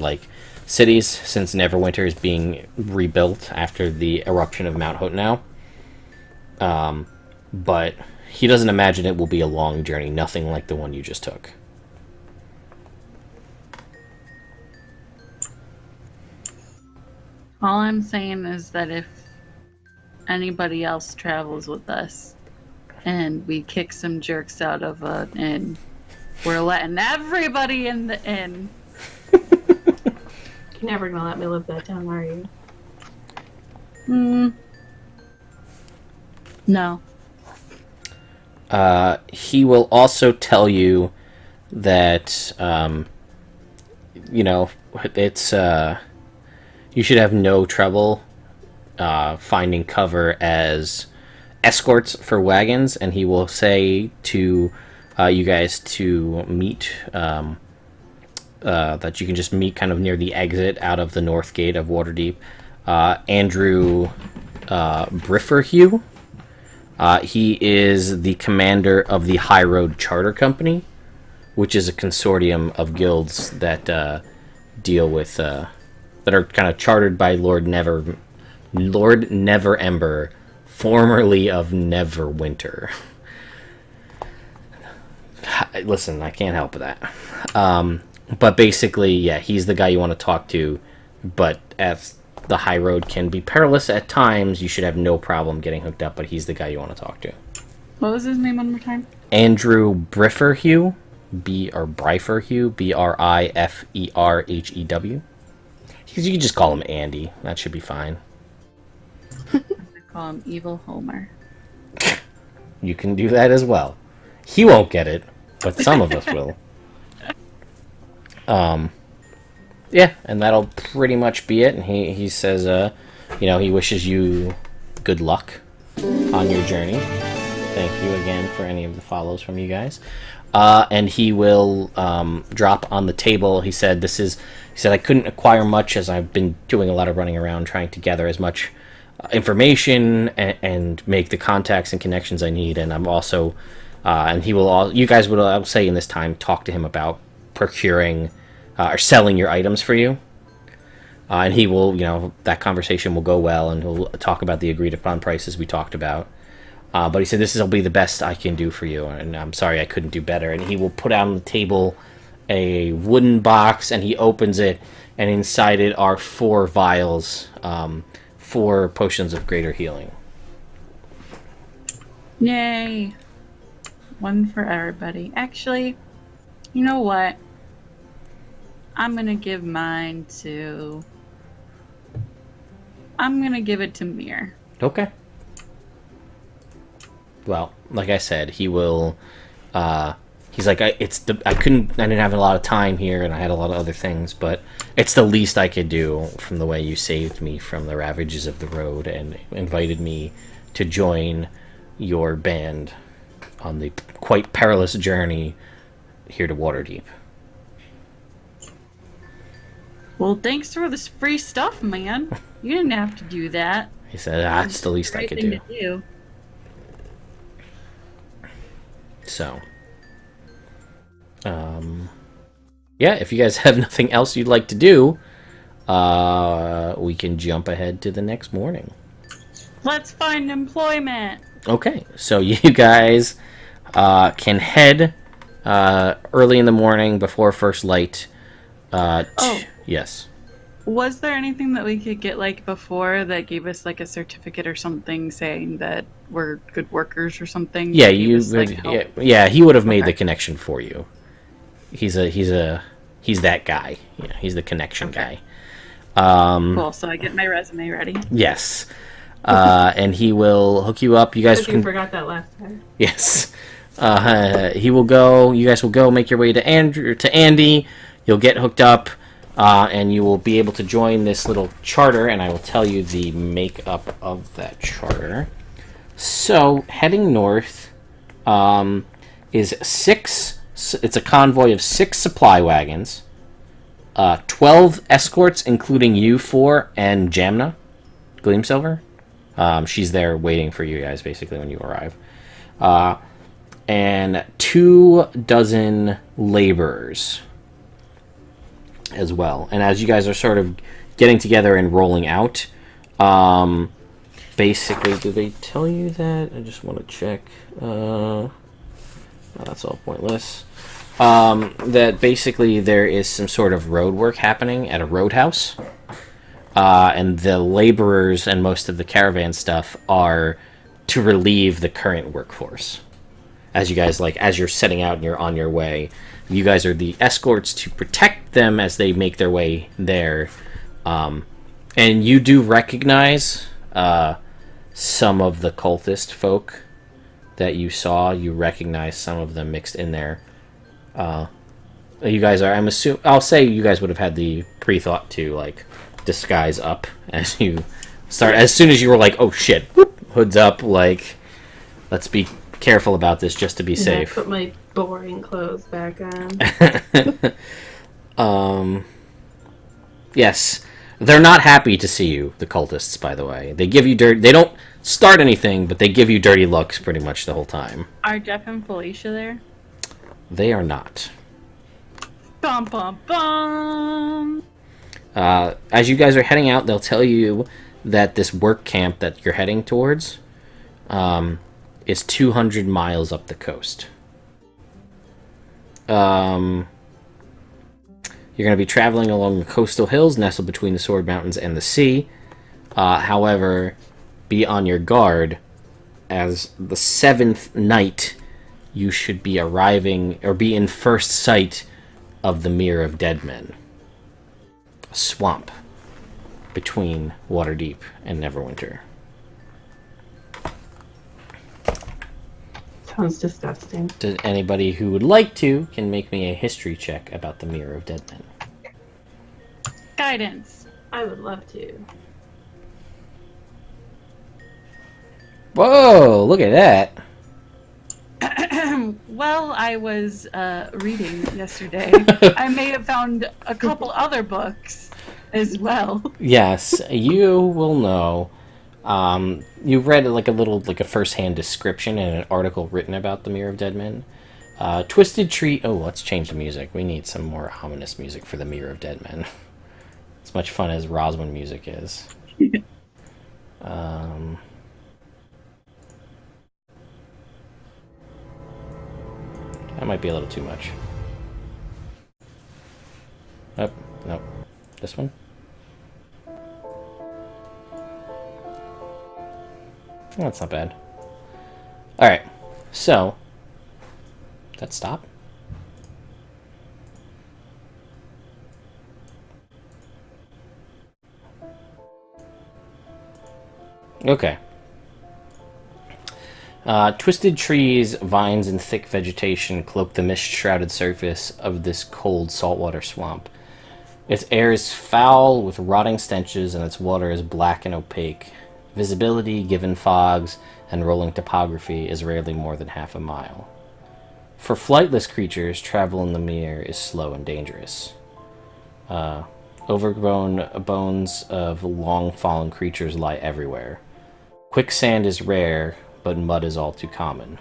cities, since Neverwinter is being rebuilt after the eruption of Mount Hotenow. But he doesn't imagine it will be a long journey, nothing like the one you just took. All I'm saying is that if anybody else travels with us and we kick some jerks out of an inn, we're letting everybody in the inn. You're never gonna let me live that down, are you? No. He will also tell you that, it's, you should have no trouble finding cover as escorts for wagons, and he will say to you guys to meet, that you can just meet kind of near the exit out of the north gate of Waterdeep. Andrew Brifferhue. He is the commander of the High Road Charter Company, which is a consortium of guilds that deal with that are kind of chartered by Lord Neverember, formerly of Neverwinter. Listen, I can't help with that. But basically, yeah, he's the guy you want to talk to. But as the high road can be perilous at times, you should have no problem getting hooked up. But he's the guy you want to talk to. What was his name one more time? Andrew Brifferhue, Briferhue, Briferhew. You can just call him Andy. That should be fine. I call him Evil Homer. You can do that as well. He won't get it, but some of us will. Yeah, and that'll pretty much be it. And he says, he wishes you good luck on your journey. Thank you again for any of the follows from you guys. And he will drop on the table. He said, I couldn't acquire much as I've been doing a lot of running around trying to gather as much information and make the contacts and connections I need. And I'm also, and he will, you guys will, I'll say in this time, talk to him about procuring or selling your items for you. And he will, that conversation will go well, and he'll talk about the agreed upon prices we talked about. But he said, this will be the best I can do for you, and I'm sorry I couldn't do better. And he will put out on the table a wooden box, and he opens it, and inside it are 4 vials, 4 potions of greater healing. Yay! One for everybody. Actually, you know what? I'm gonna give mine to... I'm gonna give it to Mir. Okay. Well, like I said, he will. He's like, I didn't have a lot of time here, and I had a lot of other things, but it's the least I could do from the way you saved me from the ravages of the road and invited me to join your band on the quite perilous journey here to Waterdeep. Well, thanks for this free stuff, man. You didn't have to do that. He said, that's the least I could do. So, yeah, if you guys have nothing else you'd like to do, we can jump ahead to the next morning. Let's find employment. Okay, so you guys can head early in the morning before first light. Yes. Was there anything that we could get before that gave us a certificate or something saying that we're good workers or something? Yeah, he would have made the connection for you. He's that guy. Yeah, he's the connection guy. Cool. So I get my resume ready. Yes. And he will hook you up. You guys You forgot that last time. Yes. He will go. You guys will go make your way to Andy. You'll get hooked up. And you will be able to join this little charter, and I will tell you the makeup of that charter. So, heading north is 6... It's a convoy of 6 supply wagons, 12 escorts, including you 4 and Jamna, Gleamsilver. She's there waiting for you guys, basically, when you arrive. And 24 laborers as well. And as you guys are sort of getting together and rolling out, basically, do they tell you that? I just want to check. That's all pointless. That basically there is some sort of road work happening at a roadhouse. And the laborers and most of the caravan stuff are to relieve the current workforce. As you guys, as you're setting out and you're on your way, you guys are the escorts to protect them as they make their way there. And you do recognize some of the cultist folk that you saw. You recognize some of them mixed in there. You guys are, I'll say you guys would have had the pre-thought to, disguise up as you start. As soon as you were like, oh shit, whoop, hood's up, let's be careful about this just to be safe. I put my boring clothes back on. Yes. They're not happy to see you, the cultists, by the way. They give you they don't start anything, but they give you dirty looks pretty much the whole time. Are Jeff and Felicia there? They are not. Bum, bum, bum. As you guys are heading out, they'll tell you that this work camp that you're heading towards is 200 miles up the coast. You're going to be traveling along the coastal hills nestled between the Sword Mountains and the sea. However, be on your guard, as the 7th night you should be arriving, or be in first sight of the Mirror of Dead Men. A swamp between Waterdeep and Neverwinter. Sounds disgusting. Does anybody who would like to can make me a history check about the Mirror of Dead Men? Guidance. I would love to. Whoa, look at that. Well, I was reading yesterday. I may have found a couple other books as well. Yes, you will know. You read a first-hand description in an article written about the Mirror of Dead Men. Twisted Tree... Oh, let's change the music. We need some more ominous music for the Mirror of Dead Men. As much fun as Roswin music is. That might be a little too much. Oh, no. This one? That's not bad. Alright, so... That stop? Okay. Twisted trees, vines, and thick vegetation cloak the mist-shrouded surface of this cold saltwater swamp. Its air is foul with rotting stenches, and its water is black and opaque. Visibility, given fogs and rolling topography, is rarely more than half a mile. For flightless creatures, travel in the mirror is slow and dangerous. Overgrown bones of long-fallen creatures lie everywhere. Quicksand is rare, but mud is all too common.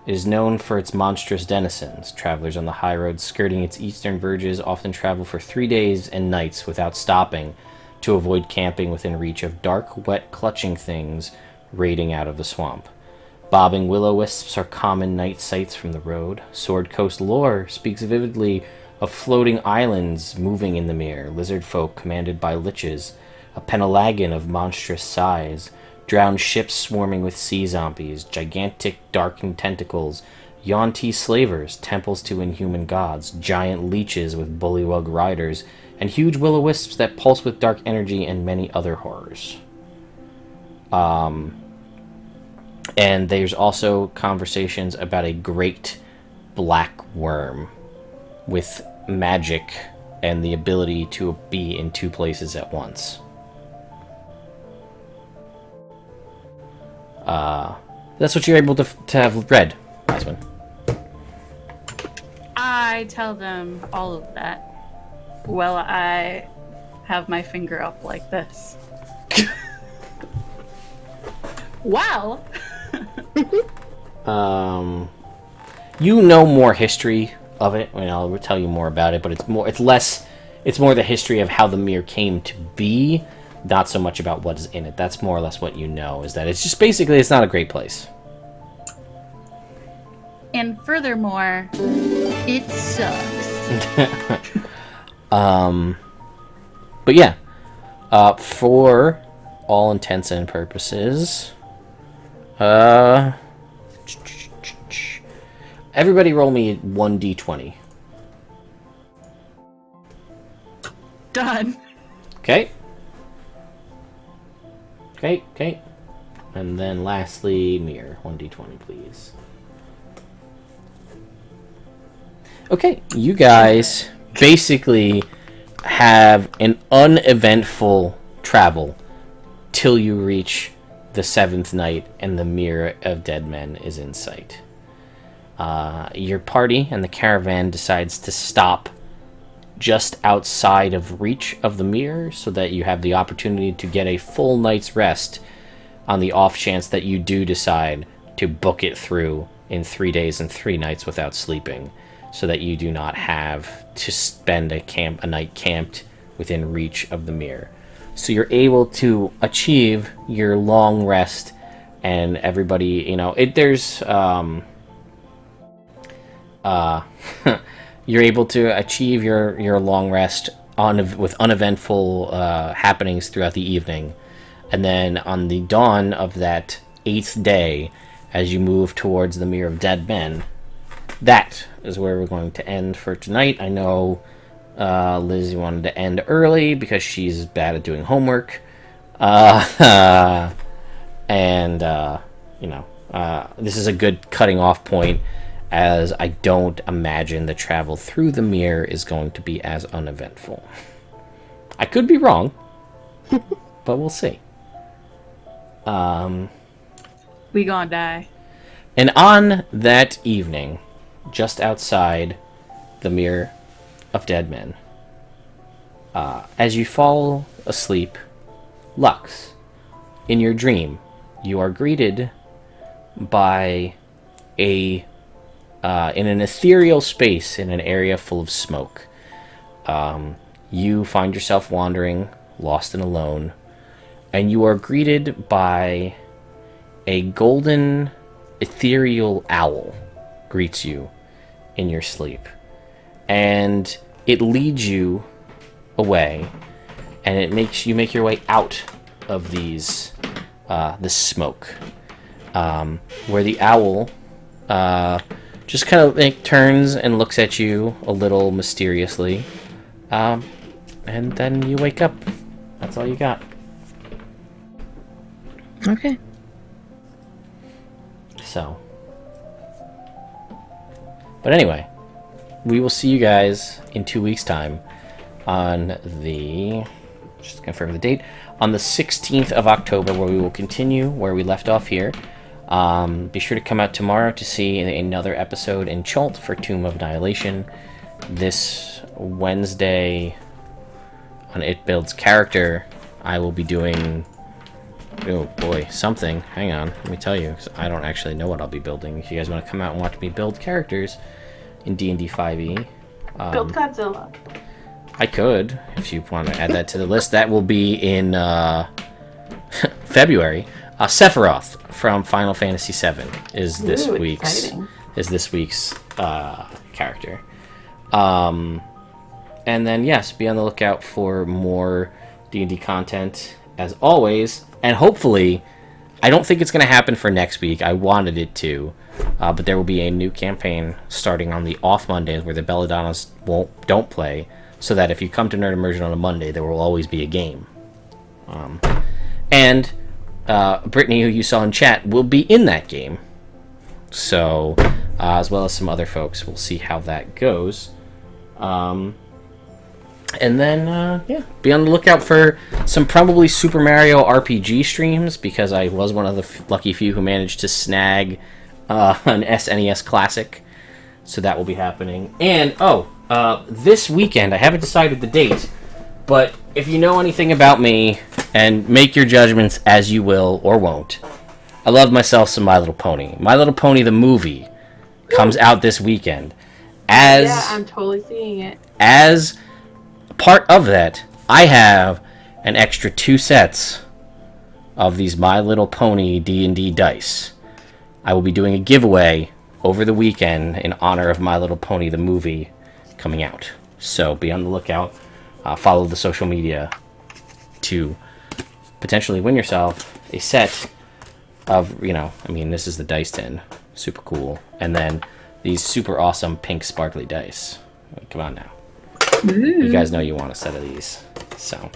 It is known for its monstrous denizens. Travelers on the high road skirting its eastern verges often travel for 3 days and nights without stopping to avoid camping within reach of dark, wet, clutching things raiding out of the swamp. Bobbing will-o-wisps are common night sights from the road. Sword Coast lore speaks vividly of floating islands moving in the mirror, lizard folk commanded by liches, a penelagon of monstrous size, drowned ships swarming with sea zombies, gigantic darkened tentacles, Yuan-Ti slavers, temples to inhuman gods, giant leeches with bullywug riders, and huge will-o-wisps that pulse with dark energy, and many other horrors. And there's also conversations about a great black worm with magic and the ability to be in 2 places at once. That's what you're able to have read, Iceman. I tell them all of that. Well, I have my finger up like this. Wow. You know more history of it. I mean, I'll tell you more about it, but it's more the history of how the mirror came to be, not so much about what is in it. That's more or less what you know, is that it's just basically it's not a great place. And furthermore, it sucks. But yeah, for all intents and purposes, everybody roll me 1d20. Done. Okay. Okay. And then lastly, Mir, 1d20, please. Okay, you guys basically have an uneventful travel till you reach the 7th night and the Mirror of Dead Men is in sight. Your party and the caravan decides to stop just outside of reach of the mirror so that you have the opportunity to get a full night's rest on the off chance that you do decide to book it through in 3 days and 3 nights without sleeping, so that you do not have to spend a night camped within reach of the mirror. So you're able to achieve your long rest, and everybody, you're able to achieve your long rest with uneventful happenings throughout the evening. And then on the dawn of that 8th day, as you move towards the Mirror of Dead Men, that is where we're going to end for tonight. I know Liz wanted to end early because she's bad at doing homework. This is a good cutting off point, as I don't imagine the travel through the mirror is going to be as uneventful. I could be wrong, but we'll see. We gonna die. And on that evening, just outside the Mirror of Dead Men, as you fall asleep, Lux, in your dream, you are greeted by in an ethereal space in an area full of smoke. You find yourself wandering, lost and alone, and you are greeted by a golden ethereal owl greets you in your sleep. And it leads you away, and it makes you make your way out of this smoke, where the owl just kind of turns and looks at you a little mysteriously, and then you wake up. That's all you got. Okay. So, but anyway, we will see you guys in 2 weeks' time on just to confirm the date, on the 16th of October, where we will continue where we left off here. Be sure to come out tomorrow to see another episode in Chult for Tomb of Annihilation. This Wednesday on It Builds Character, I will be doing, oh boy, something. Hang on, let me tell you, because I don't actually know what I'll be building. If you guys want to come out and watch me build characters in D&D 5e, Build Godzilla. I could, if you want to add that to the list. That will be in February. Sephiroth from Final Fantasy VII is this week's character. And then yes, be on the lookout for more D&D content as always. And hopefully, I don't think it's going to happen for next week. I wanted it to, but there will be a new campaign starting on the off Mondays where the Belladonnas don't play, so that if you come to Nerd Immersion on a Monday, there will always be a game. And Brittany, who you saw in chat, will be in that game. So, as well as some other folks. We'll see how that goes. And then, be on the lookout for some probably Super Mario RPG streams, because I was one of the lucky few who managed to snag an SNES Classic. So that will be happening. And, this weekend, I haven't decided the date, but if you know anything about me, and make your judgments as you will or won't, I love myself some My Little Pony. My Little Pony the movie comes out this weekend. Yeah, I'm totally seeing it. As part of that, I have an extra 2 sets of these My Little Pony D&D dice. I will be doing a giveaway over the weekend in honor of My Little Pony the movie coming out. So be on the lookout. Follow the social media to potentially win yourself a set of, this is the dice tin. Super cool. And then these super awesome pink sparkly dice. Come on now. You guys know you want a set of these. So,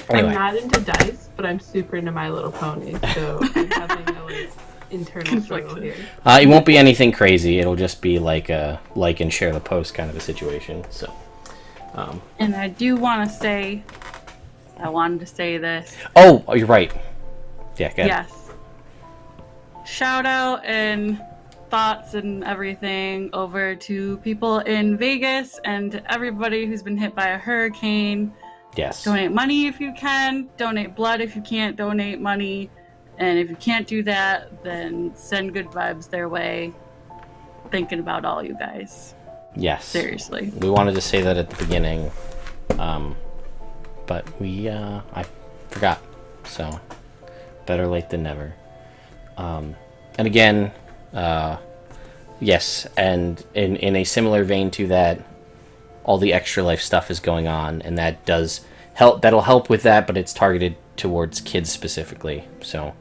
anyway. I'm not into dice, but I'm super into My Little Pony, so I'm having a internal struggle here. It won't be anything crazy. It'll just be like a like and share the post kind of a situation. So, And I do want to say, I wanted to say this. Oh, you're right. Yeah, go ahead. Yes. Shout out and thoughts and everything over to people in Vegas and to everybody who's been hit by a hurricane. Yes. Donate money if you can. Donate blood if you can't donate money. And if you can't do that, then send good vibes their way. Thinking about all you guys. Yes. Seriously. We wanted to say that at the beginning, but I forgot. So, better late than never. And again, yes, and in a similar vein to that, all the extra life stuff is going on, and that does help. That'll help with that, but it's targeted towards kids specifically. So,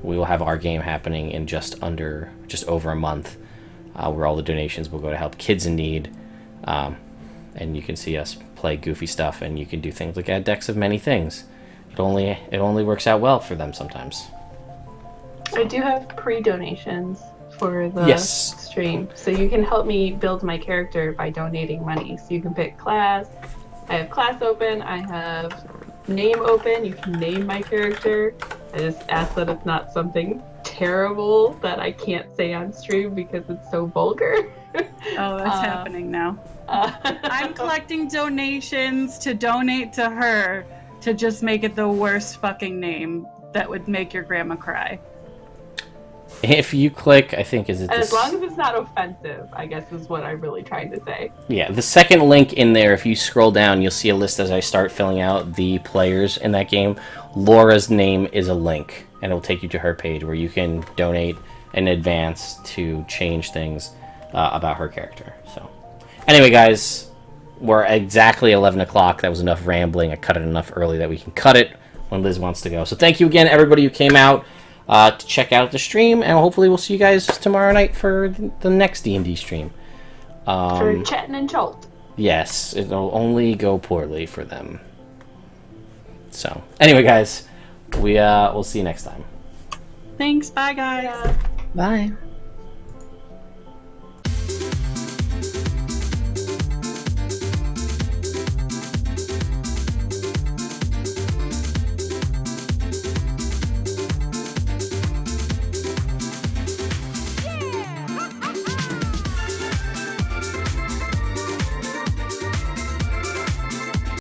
we will have our game happening in just over a month, where all the donations will go to help kids in need. And you can see us play goofy stuff, and you can do things like add decks of many things. It only works out well for them sometimes. I do have pre-donations for the stream, so you can help me build my character by donating money. So you can pick class. I have class open. I have name open. You can name my character. I just ask that it's not something terrible that I can't say on stream because it's so vulgar. Oh, that's happening now. I'm collecting donations to donate to her to just make it the worst fucking name that would make your grandma cry. If you click, I think as long as it's not offensive, I guess is what I'm really trying to say. Yeah, the second link in there, if you scroll down, you'll see a list as I start filling out the players in that game. Laura's name is a link, and it'll take you to her page where you can donate in advance to change things about her character. So, anyway, guys, we're exactly 11 o'clock. That was enough rambling. I cut it enough early that we can cut it when Liz wants to go. So thank you again, everybody who came out to check out the stream, and hopefully we'll see you guys tomorrow night for the next D&D stream. For Chetin and Cholt. Yes, it'll only go poorly for them. So, anyway, guys, we'll see you next time. Thanks. Bye, guys. Bye.